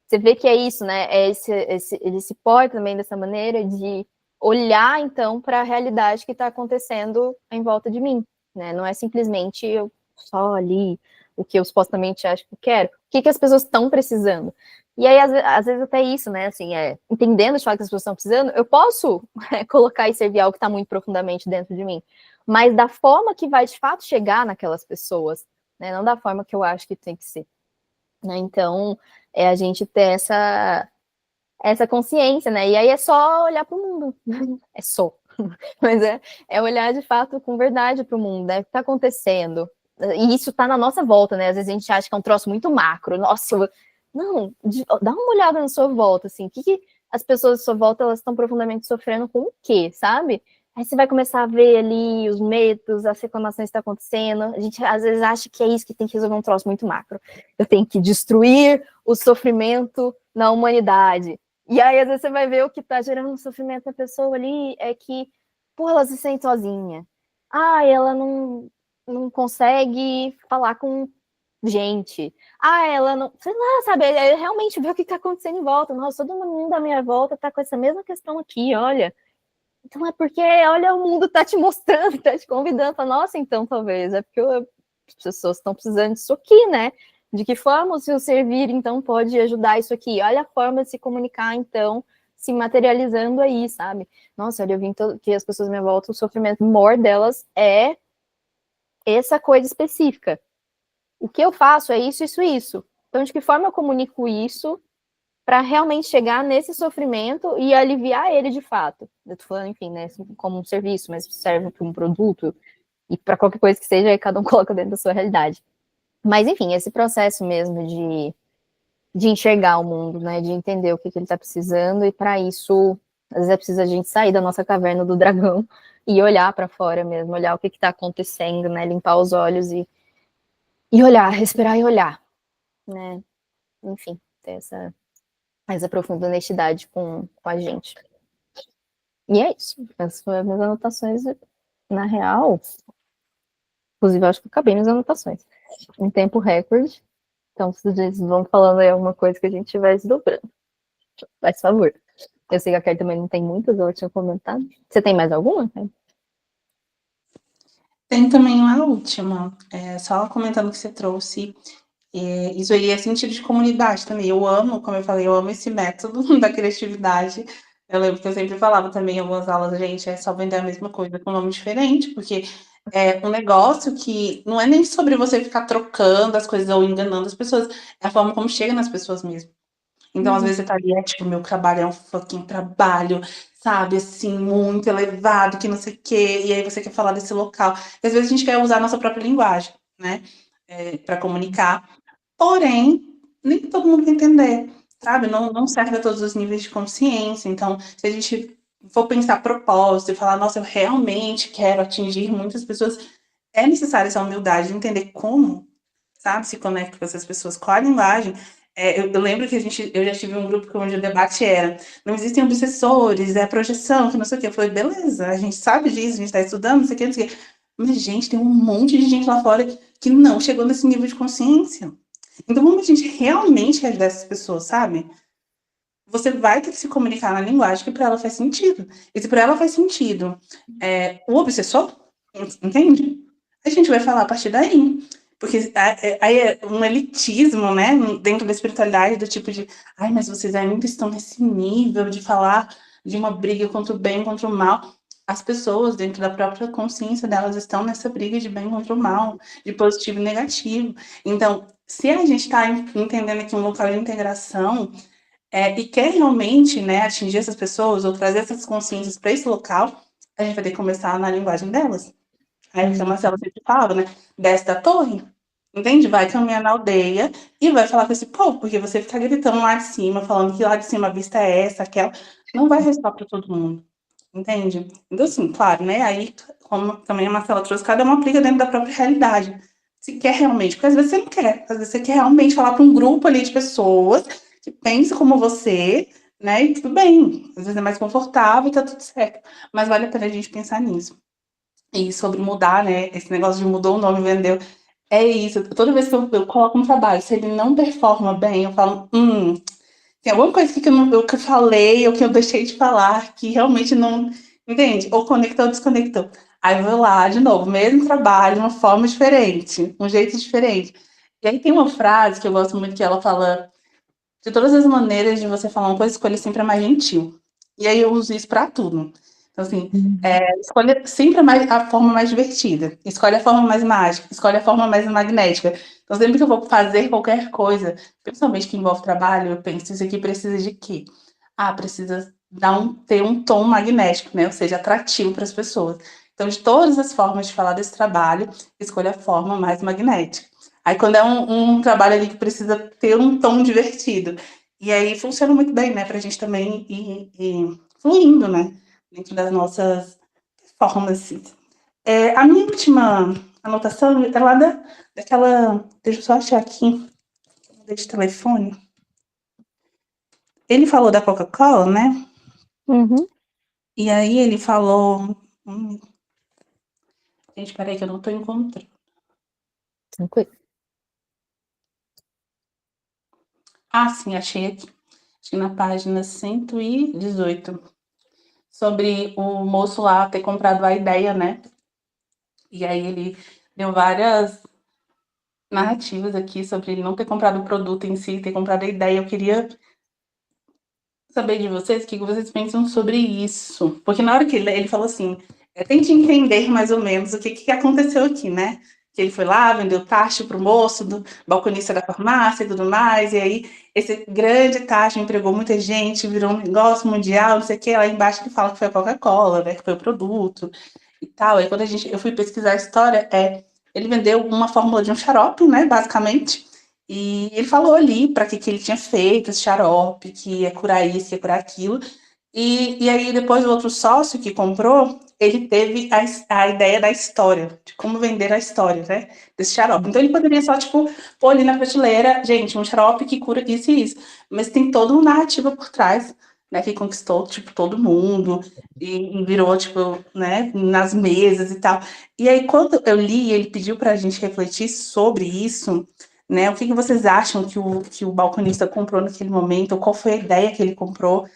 você vê que é isso, né? Ele se põe também dessa maneira de olhar, então, para a realidade que está acontecendo em volta de mim, né? Não é simplesmente eu só ali o que eu supostamente acho que eu quero. O que as pessoas estão precisando? E aí, às vezes, até isso, né? Assim, entendendo de fato que as pessoas estão precisando, eu posso colocar e servir algo que está muito profundamente dentro de mim. Mas da forma que vai, de fato, chegar naquelas pessoas, né? Não da forma que eu acho que tem que ser. Né? Então, a gente ter essa consciência, né? E aí é só olhar para o mundo. É só. Mas é olhar de fato com verdade para o mundo, né? O que está acontecendo? E isso está na nossa volta, né? Às vezes a gente acha que é um troço muito macro. Nossa, não, dá uma olhada na sua volta, assim. O que as pessoas à sua volta, elas estão profundamente sofrendo com o quê, sabe? Aí você vai começar a ver ali os medos, as reclamações que estão acontecendo. A gente às vezes acha que é isso que tem que resolver um troço muito macro. Eu tenho que destruir o sofrimento na humanidade. E aí, às vezes, você vai ver o que está gerando um sofrimento na pessoa ali é que, pô, ela se sente sozinha. Ela não consegue falar com gente. Ela não... Sei lá, sabe? É realmente ver o que está acontecendo em volta. Nossa, todo mundo da minha volta está com essa mesma questão aqui, olha. Então é porque, olha, o mundo tá te mostrando, tá te convidando. Fala, nossa, então talvez é porque as pessoas estão precisando disso aqui, né? De que forma o seu servir, então, pode ajudar isso aqui? Olha a forma de se comunicar, então, se materializando aí, sabe? Nossa, olha, eu vi que as pessoas à minha volta, o sofrimento maior delas é essa coisa específica. O que eu faço é isso, isso, isso. Então, de que forma eu comunico isso para realmente chegar nesse sofrimento e aliviar ele de fato? Eu tô falando, enfim, né, como um serviço, mas serve para um produto e para qualquer coisa que seja, aí cada um coloca dentro da sua realidade. Mas, enfim, esse processo mesmo de enxergar o mundo, né, de entender o que ele está precisando, e para isso, às vezes é preciso a gente sair da nossa caverna do dragão e olhar para fora mesmo, olhar o que está acontecendo, né, limpar os olhos e olhar, respirar e olhar, né, enfim, ter essa profunda honestidade com a gente. E é isso, essas foram as minhas anotações, na real, inclusive eu acho que eu acabei minhas anotações, em tempo recorde. Então, se vocês vão falando aí alguma coisa que a gente vai desdobrando. Faz favor. Eu sei que a Kelly também não tem muitas, ela tinha comentado. Você tem mais alguma, Kelly? Tem também uma última. Só comentando que você trouxe. Isso aí é sentido de comunidade também. Eu amo, como eu falei, eu amo esse método da criatividade. Eu lembro que eu sempre falava também em algumas aulas, gente, é só vender a mesma coisa com nome diferente, porque é um negócio que não é nem sobre você ficar trocando as coisas ou enganando as pessoas, é a forma como chega nas pessoas mesmo. Então, às vezes, você tá ali, tipo, meu trabalho é um fucking trabalho, sabe, assim, muito elevado, que não sei o quê, e aí você quer falar desse local. E às vezes a gente quer usar a nossa própria linguagem, né, para comunicar, porém, nem todo mundo vai entender, sabe? Não serve a todos os níveis de consciência. Então, se a gente for pensar propósito e falar, nossa, eu realmente quero atingir muitas pessoas, é necessária essa humildade de entender como, sabe, se conecta com essas pessoas, qual a linguagem. Eu lembro que eu já tive um grupo onde o debate era, não existem obsessores, é projeção, que não sei o quê. Eu falei, beleza, a gente sabe disso, a gente está estudando, não sei o quê, não sei o quê. Mas, gente, tem um monte de gente lá fora que não chegou nesse nível de consciência. Então, como a gente realmente ajudar essas pessoas, sabe? Você vai ter que se comunicar na linguagem que para ela faz sentido. E se para ela faz sentido o obsessor, entende? A gente vai falar a partir daí. Porque aí é um elitismo, né? Dentro da espiritualidade, do tipo de ai, mas vocês ainda estão nesse nível de falar de uma briga contra o bem, contra o mal. As pessoas, dentro da própria consciência delas, estão nessa briga de bem contra o mal, de positivo e negativo. Então, se a gente está entendendo aqui um local de integração e quer realmente, né, atingir essas pessoas ou trazer essas consciências para esse local, a gente vai ter que começar na linguagem delas. Aí que a Marcela sempre falava, né? Desce da torre, entende? Vai caminhar na aldeia e vai falar com esse povo, porque você ficar gritando lá de cima, falando que lá de cima a vista é essa, aquela, não vai ressoar para todo mundo, entende? Então, assim, claro, né? Aí, como também a Marcela trouxe, cada um aplica dentro da própria realidade. Se quer realmente, porque às vezes você não quer, às vezes você quer realmente falar para um grupo ali de pessoas que pensam como você, né? E tudo bem, às vezes é mais confortável e tá tudo certo, mas vale a pena a gente pensar nisso. E sobre mudar, né? Esse negócio de mudou o nome, vendeu. É isso. Toda vez que eu coloco um trabalho, se ele não performa bem, eu falo, tem alguma coisa aqui que que eu falei ou que eu deixei de falar que realmente não. Entende? Ou conectou ou desconectou. Aí eu vou lá de novo, mesmo trabalho, uma forma diferente, um jeito diferente. E aí tem uma frase que eu gosto muito que ela fala: de todas as maneiras de você falar uma coisa, escolha sempre a mais gentil. E aí eu uso isso para tudo. Então, assim, escolha sempre a forma mais divertida. Escolhe a forma mais mágica. Escolhe a forma mais magnética. Então, sempre que eu vou fazer qualquer coisa, principalmente que envolve trabalho, eu penso, isso aqui precisa de quê? Ah, precisa ter um tom magnético, né? Ou seja, atrativo para as pessoas. Então, de todas as formas de falar desse trabalho, escolha a forma mais magnética. Aí, quando é um trabalho ali que precisa ter um tom divertido. E aí funciona muito bem, né? Pra gente também ir fluindo, né? Dentro das nossas performances. A minha última anotação é lá daquela. Deixa eu só achar aqui, desse telefone. Ele falou da Coca-Cola, né? Uhum. E aí ele falou. Gente, peraí, que eu não tô encontrando. Tranquilo. Ah, sim, achei aqui. Acho que na página 118. Sobre o moço lá ter comprado a ideia, né? E aí ele deu várias narrativas aqui sobre ele não ter comprado o produto em si, ter comprado a ideia. Eu queria saber de vocês o que vocês pensam sobre isso. Porque na hora que ele falou assim, tente entender mais ou menos o que aconteceu aqui, né? Que ele foi lá, vendeu taxa para o moço, do balconista da farmácia e tudo mais, e aí esse grande taxa empregou muita gente, virou um negócio mundial, não sei o que. Lá embaixo ele fala que foi a Coca-Cola, né? Que foi o produto e tal. Aí quando eu fui pesquisar a história, ele vendeu uma fórmula de um xarope, né? Basicamente. E ele falou ali para que ele tinha feito esse xarope, que ia curar isso, que ia curar aquilo. E aí, depois, o outro sócio que comprou, ele teve a ideia da história, de como vender a história, né? Desse xarope. Então, ele poderia só, tipo, pôr ali na prateleira, gente, um xarope que cura isso e isso. Mas tem toda uma narrativa por trás, né? Que conquistou, tipo, todo mundo e virou, tipo, né? Nas mesas e tal. E aí, quando eu li, ele pediu pra gente refletir sobre isso, né? O que vocês acham que o balconista comprou naquele momento? Qual foi a ideia que ele comprou?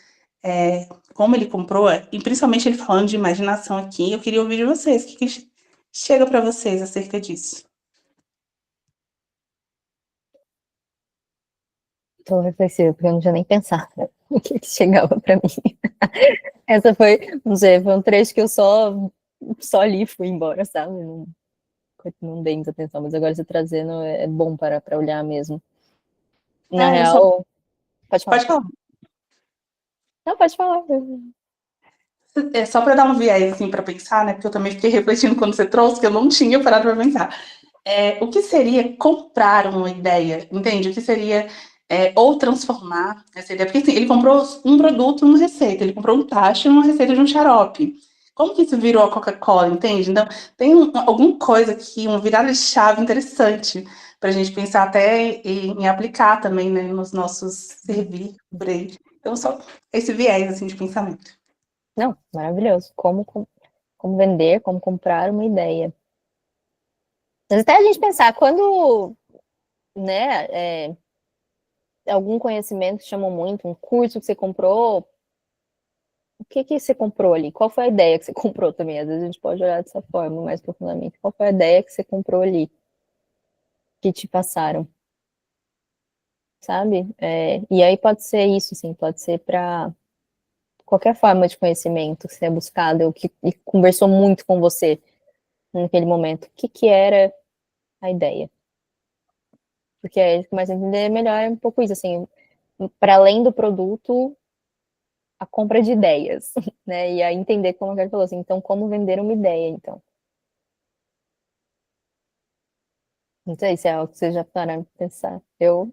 Como ele comprou? E principalmente ele falando de imaginação aqui. Eu queria ouvir de vocês. O que chega para vocês acerca disso? Tô reflexiva, porque eu não tinha nem pensado o que chegava para mim. Essa foi, não sei, foi um trecho que eu só li e fui embora, sabe? Não dei muita atenção, mas agora você trazendo é bom para olhar mesmo. Na Eu só real, pode falar. pode falar. Não, pode falar. É só para dar um viés assim para pensar, né? Porque eu também fiquei refletindo quando você trouxe que eu não tinha parado para pensar. O que seria comprar uma ideia? Entende? O que seria ou transformar essa ideia? Porque assim, ele comprou um produto numa receita, ele comprou um tacho numa receita de um xarope. Como que isso virou a Coca-Cola, entende? Então, tem alguma coisa aqui, uma virada de chave interessante para a gente pensar até em aplicar também, né, nos nossos serviços por aí. Então, só esse viés assim, de pensamento. Não, maravilhoso. Como vender, como comprar uma ideia. Mas até a gente pensar, quando, né, algum conhecimento que chamou muito, um curso que você comprou, o que você comprou ali? Qual foi a ideia que você comprou também? Às vezes a gente pode olhar dessa forma, mais profundamente. Qual foi a ideia que você comprou ali, que te passaram, sabe? E aí pode ser isso, assim, pode ser para qualquer forma de conhecimento que você é buscado, ou que e conversou muito com você naquele momento. O que era a ideia? Porque aí começa a entender melhor um pouco isso, assim, para além do produto, a compra de ideias, né? E aí entender, como a Carla falou assim, então como vender uma ideia, então. Não sei se é algo que você já pararam de pensar. Eu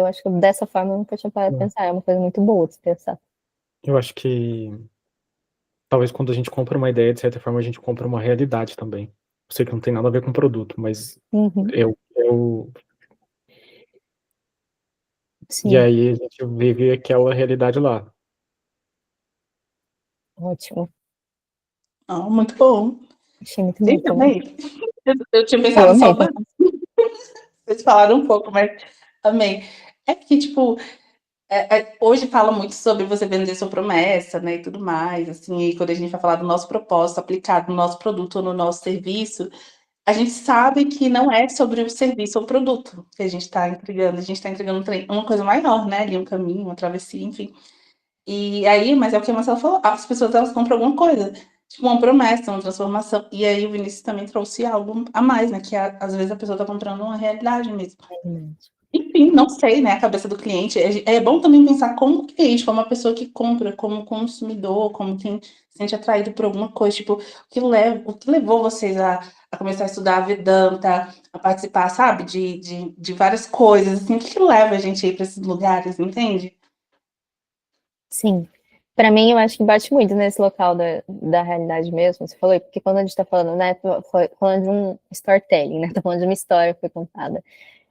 acho que dessa forma eu nunca tinha parado de pensar, é uma coisa muito boa de se pensar. Eu acho que talvez quando a gente compra uma ideia, de certa forma, a gente compra uma realidade também. Eu sei que não tem nada a ver com produto, mas Uhum, eu e sim, aí a gente vive aquela realidade lá. ótimo. Ah, muito bom. Achei muito bom Gente, também. amei. Eu tinha Eu pensado amei. só vocês falaram um pouco, mas amei. É que, tipo, hoje fala muito sobre você vender sua promessa, né, e tudo mais, assim, e quando a gente vai falar do nosso propósito aplicado no nosso produto ou no nosso serviço, a gente sabe que não é sobre o serviço ou produto que a gente está entregando uma coisa maior, né, ali um caminho, uma travessia, enfim. E aí, mas é o que a Marcela falou, as pessoas elas compram alguma coisa, tipo uma promessa, uma transformação. E aí o Vinícius também trouxe algo a mais, né? Que às vezes a pessoa está comprando uma realidade mesmo. Enfim, não sei, né? A cabeça do cliente. É bom também pensar como cliente, como a pessoa que compra, como consumidor, como quem se sente atraído por alguma coisa. Tipo, o que levou vocês a começar a estudar a Vedanta, a participar, sabe, de várias coisas, assim, o que leva a gente a ir para esses lugares, entende? Sim. Para mim, eu acho que bate muito nesse local da realidade mesmo, você falou, porque quando a gente tá falando, né, falando de um storytelling, né, tá falando de uma história que foi contada.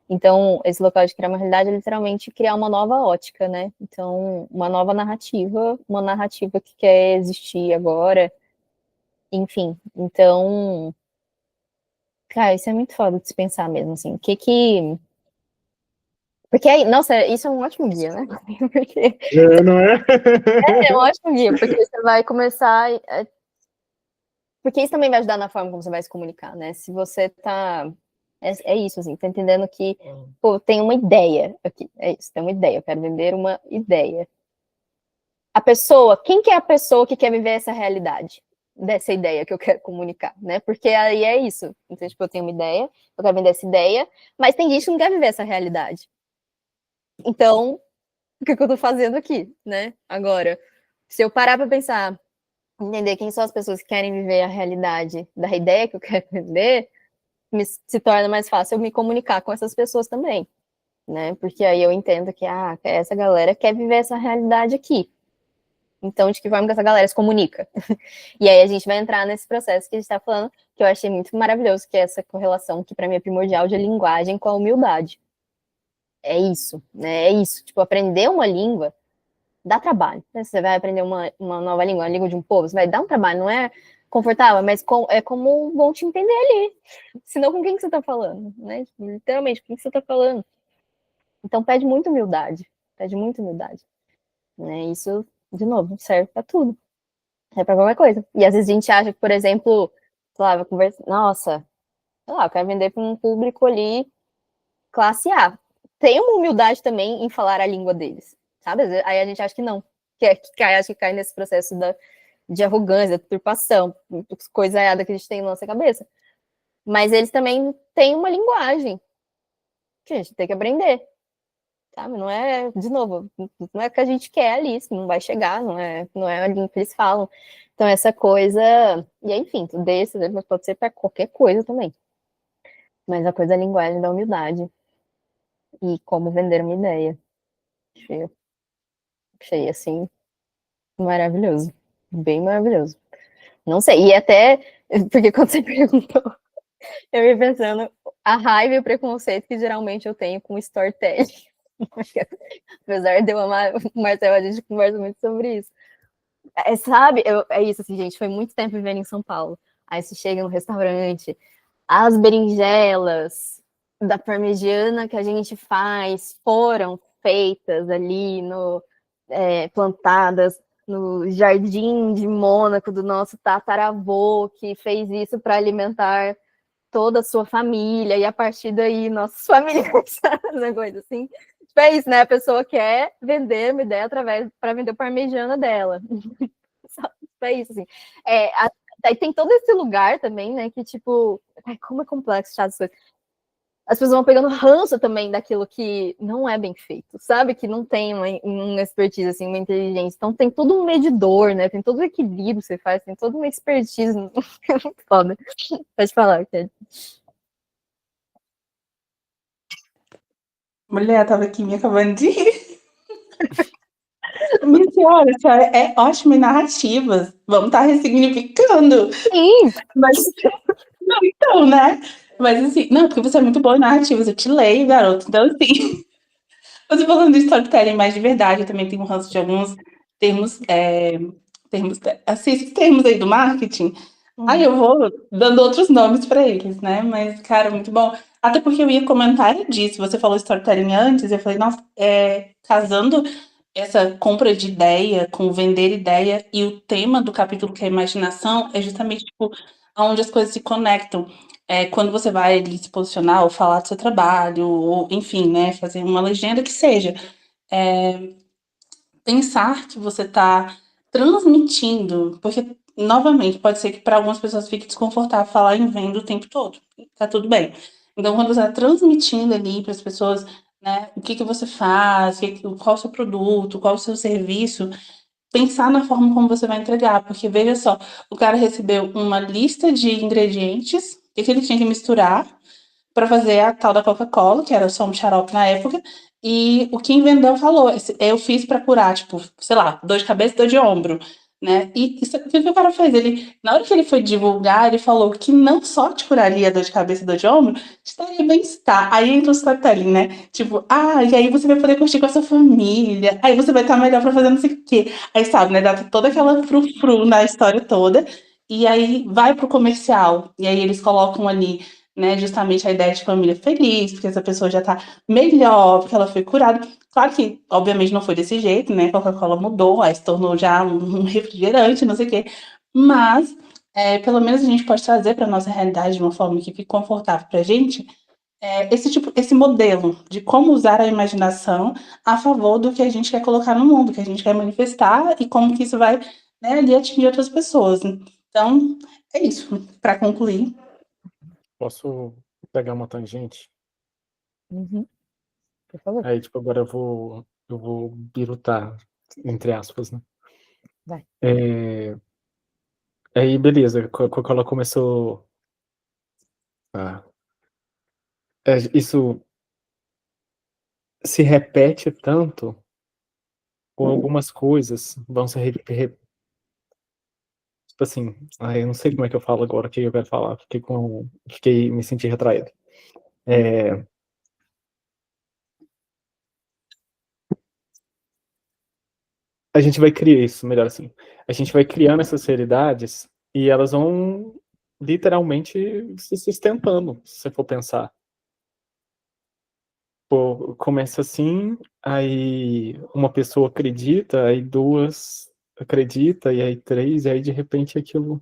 Então, esse local de criar uma realidade é literalmente criar uma nova ótica, né? Então, uma narrativa que quer existir agora, enfim. Então, cara, isso é muito foda de se pensar mesmo, assim. Porque aí, nossa, isso é um ótimo guia, né? Porque Não é? é um ótimo guia, porque você vai começar. Porque isso também vai ajudar na forma como você vai se comunicar, né? Se você tá. É isso, assim, tá entendendo que, pô, tem uma ideia aqui. É isso, tem uma ideia. Eu quero vender uma ideia. A pessoa, quem que é a pessoa que quer viver essa realidade? Dessa ideia que eu quero comunicar, né? Porque aí é isso. Então, tipo, eu tenho uma ideia, eu quero vender essa ideia, mas tem gente que não quer viver essa realidade. Então, o que eu tô fazendo aqui, né? Agora, se eu parar pra pensar, entender quem são as pessoas que querem viver a realidade da ideia que eu quero vender, se torna mais fácil eu me comunicar com essas pessoas também, né? Porque aí eu entendo que essa galera quer viver essa realidade aqui. Então, de que forma que essa galera se comunica? E aí a gente vai entrar nesse processo que a gente está falando, que eu achei muito maravilhoso, que é essa correlação que para mim é primordial de linguagem com a humildade. É isso, né? É isso. Tipo, aprender uma língua dá trabalho. Né? Você vai aprender uma nova língua, a língua de um povo, você vai dar um trabalho, não é confortável, mas é como vão te entender ali. Senão, com quem que você está falando? Né? Literalmente, com quem que você está falando? Então, pede muita humildade. Pede muita humildade. Né? Isso, de novo, serve para tudo. É para qualquer coisa. E às vezes a gente acha que, por exemplo, sei lá, vai conversar, nossa, sei lá, eu quero vender para um público ali, classe A. Tem uma humildade também em falar a língua deles, sabe? Aí a gente acha que não, acho que cai nesse processo de arrogância, de deturpação, coisa errada que a gente tem na nossa cabeça. Mas eles também têm uma linguagem que a gente tem que aprender, sabe? Não é, de novo, não é o que a gente quer ali, não vai chegar, não é a língua que eles falam. Então, essa coisa, e aí, enfim, tudo esse exemplo pode ser para qualquer coisa também. Mas a coisa da linguagem da humildade e como vender uma ideia. Achei assim, maravilhoso. Bem maravilhoso. Não sei, e até, porque quando você perguntou, eu ia pensando a raiva e o preconceito que geralmente eu tenho com storytelling. Apesar de eu amar o Marcelo, a gente conversa muito sobre isso. Sabe, é isso, assim, gente, foi muito tempo vivendo em São Paulo. Aí você chega no restaurante, as berinjelas da parmegiana que a gente faz foram feitas ali plantadas no jardim de Mônaco do nosso tataravô, que fez isso para alimentar toda a sua família, e a partir daí nossos familiares, essa coisa assim. Tipo, é isso, né? A pessoa quer vender uma ideia para vender o parmegiana dela. É isso, assim. Aí tem todo esse lugar também, né? Que, tipo, como é complexo chato, as pessoas vão pegando ranço também daquilo que não é bem feito, sabe? Que não tem uma expertise, assim, uma inteligência. Então tem todo um medidor, né? Tem todo um equilíbrio que você faz, tem toda uma expertise. É muito foda. Pode falar, Ted. Mulher, tava aqui me acabando de rir. Minha senhora, a senhora é ótima em narrativas. Vamos estar ressignificando. Sim! Mas, não, então, né? Mas assim, não, porque você é muito boa em narrativas. Eu te leio, garoto. Então, assim, você falando de storytelling mais de verdade, eu também tenho um ranço de alguns termos, termos, assim, esses termos aí do marketing. Aí eu vou dando outros nomes para eles, né? Mas, cara, muito bom. Até porque eu ia comentar disso. Você falou storytelling antes, eu falei, nossa, casando essa compra de ideia com vender ideia e o tema do capítulo que é a imaginação é justamente tipo onde as coisas se conectam. Quando você vai ali se posicionar ou falar do seu trabalho, ou enfim, né, fazer uma legenda que seja. Pensar que você está transmitindo, porque, novamente, pode ser que para algumas pessoas fique desconfortável falar em venda o tempo todo. Tá tudo bem. Então, quando você está transmitindo ali para as pessoas, né, o que você faz, qual o seu produto, qual o seu serviço, pensar na forma como você vai entregar, porque veja só, o cara recebeu uma lista de ingredientes, o que ele tinha que misturar para fazer a tal da Coca-Cola, que era só um xarope na época, e o quem vendeu falou, eu fiz para curar, tipo, sei lá, dor de cabeça e dor de ombro, né? E isso, o que o cara fez? Na hora que ele foi divulgar, ele falou que não só te curaria dor de cabeça e dor de ombro, te daria bem-estar. Aí entra o storytelling, né? Tipo, e aí você vai poder curtir com a sua família, aí você vai estar melhor para fazer não sei o quê. Aí sabe, né? Dá toda aquela frufru na história toda, e aí vai pro comercial, e aí eles colocam ali, né, justamente a ideia de família feliz, porque essa pessoa já tá melhor, porque ela foi curada. Claro que, obviamente, não foi desse jeito, né? Coca-Cola mudou, aí se tornou já um refrigerante, não sei o quê. Mas, pelo menos a gente pode trazer para nossa realidade de uma forma que fique confortável para a gente, esse modelo de como usar a imaginação a favor do que a gente quer colocar no mundo, que a gente quer manifestar e como que isso vai, né, ali atingir outras pessoas. Então, é isso. Para concluir, Posso pegar uma tangente? Uhum. Por favor, Aí, tipo, agora eu vou birutar, entre aspas, né? vai. Aí, beleza, quando ela começou. Ah, isso se repete tanto, ou algumas coisas vão se repetir. Tipo assim, eu não sei como é que eu falo agora o que eu quero falar, me senti retraído. A gente vai criar isso, melhor assim. A gente vai criando essas realidades e elas vão literalmente se sustentando, se você for pensar. Pô, começa assim, aí uma pessoa acredita, aí duas acredita, e aí três, e aí de repente aquilo.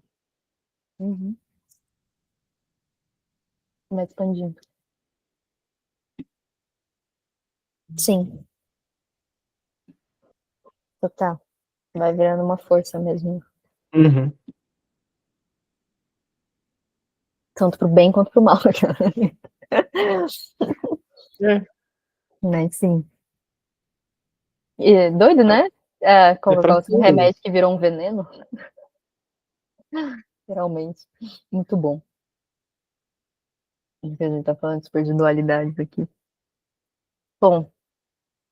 Uhum. Vai expandindo. Sim, total. Vai virando uma força mesmo. Uhum. Tanto pro bem quanto pro mal. É, Mas sim. E, doido, né? é pra Coca-Cola, um tudo. remédio que virou um veneno. Realmente. Muito bom. A gente tá falando super de dualidades aqui. Bom,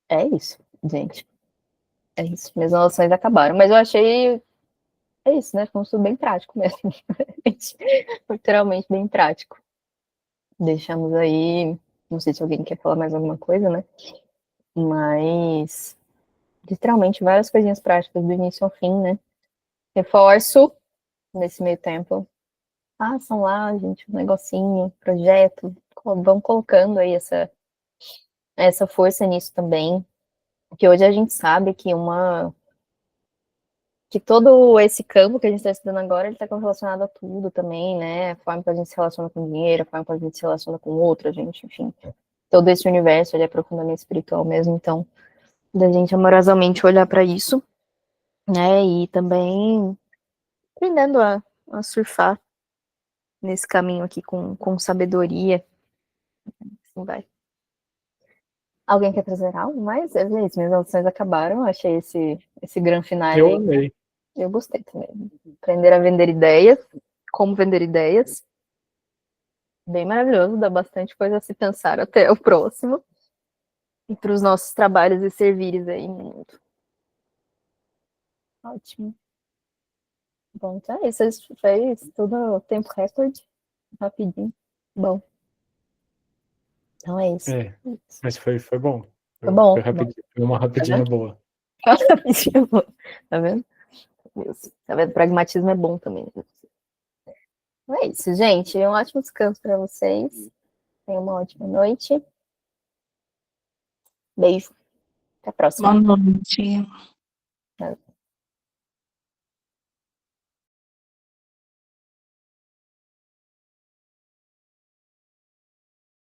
é isso, gente. É isso. Minhas anotações acabaram. Mas eu achei. É isso, né? Foi um estudo bem prático mesmo. Literalmente bem prático. Deixamos aí. Não sei se alguém quer falar mais alguma coisa, né? Mas. Literalmente várias coisinhas práticas do início ao fim, né? Reforço nesse meio tempo. Façam lá, gente, um negocinho, projeto. Vão colocando aí essa força nisso também. Porque hoje a gente sabe que todo esse campo que a gente está estudando agora, ele está relacionado a tudo também, né? A forma que a gente se relaciona com dinheiro, a forma que a gente se relaciona com o outro, a gente, enfim. Todo esse universo, ele é profundamente espiritual mesmo, então, da gente amorosamente olhar para isso, né? E também aprendendo a surfar nesse caminho aqui com sabedoria. Assim vai. Alguém quer trazer algo mais? É isso, minhas audições acabaram, achei esse grande Eu finale. amei. Eu gostei também. Aprender a vender ideias, como vender ideias. Bem maravilhoso, dá bastante coisa a se pensar até o próximo. E para os nossos trabalhos e servires aí no mundo. Ótimo. Bom, então é isso. A gente fez tudo no tempo recorde, rapidinho. Bom, então é isso. Mas foi bom. Foi Foi bom, bom. rapidinho, foi uma Tá rapidinha vendo? boa. Tá vendo? Isso. Tá vendo? Pragmatismo é bom também. É isso, gente. Um ótimo descanso para vocês. Tenham uma ótima noite. Beijo. Até a próxima. Boa noite.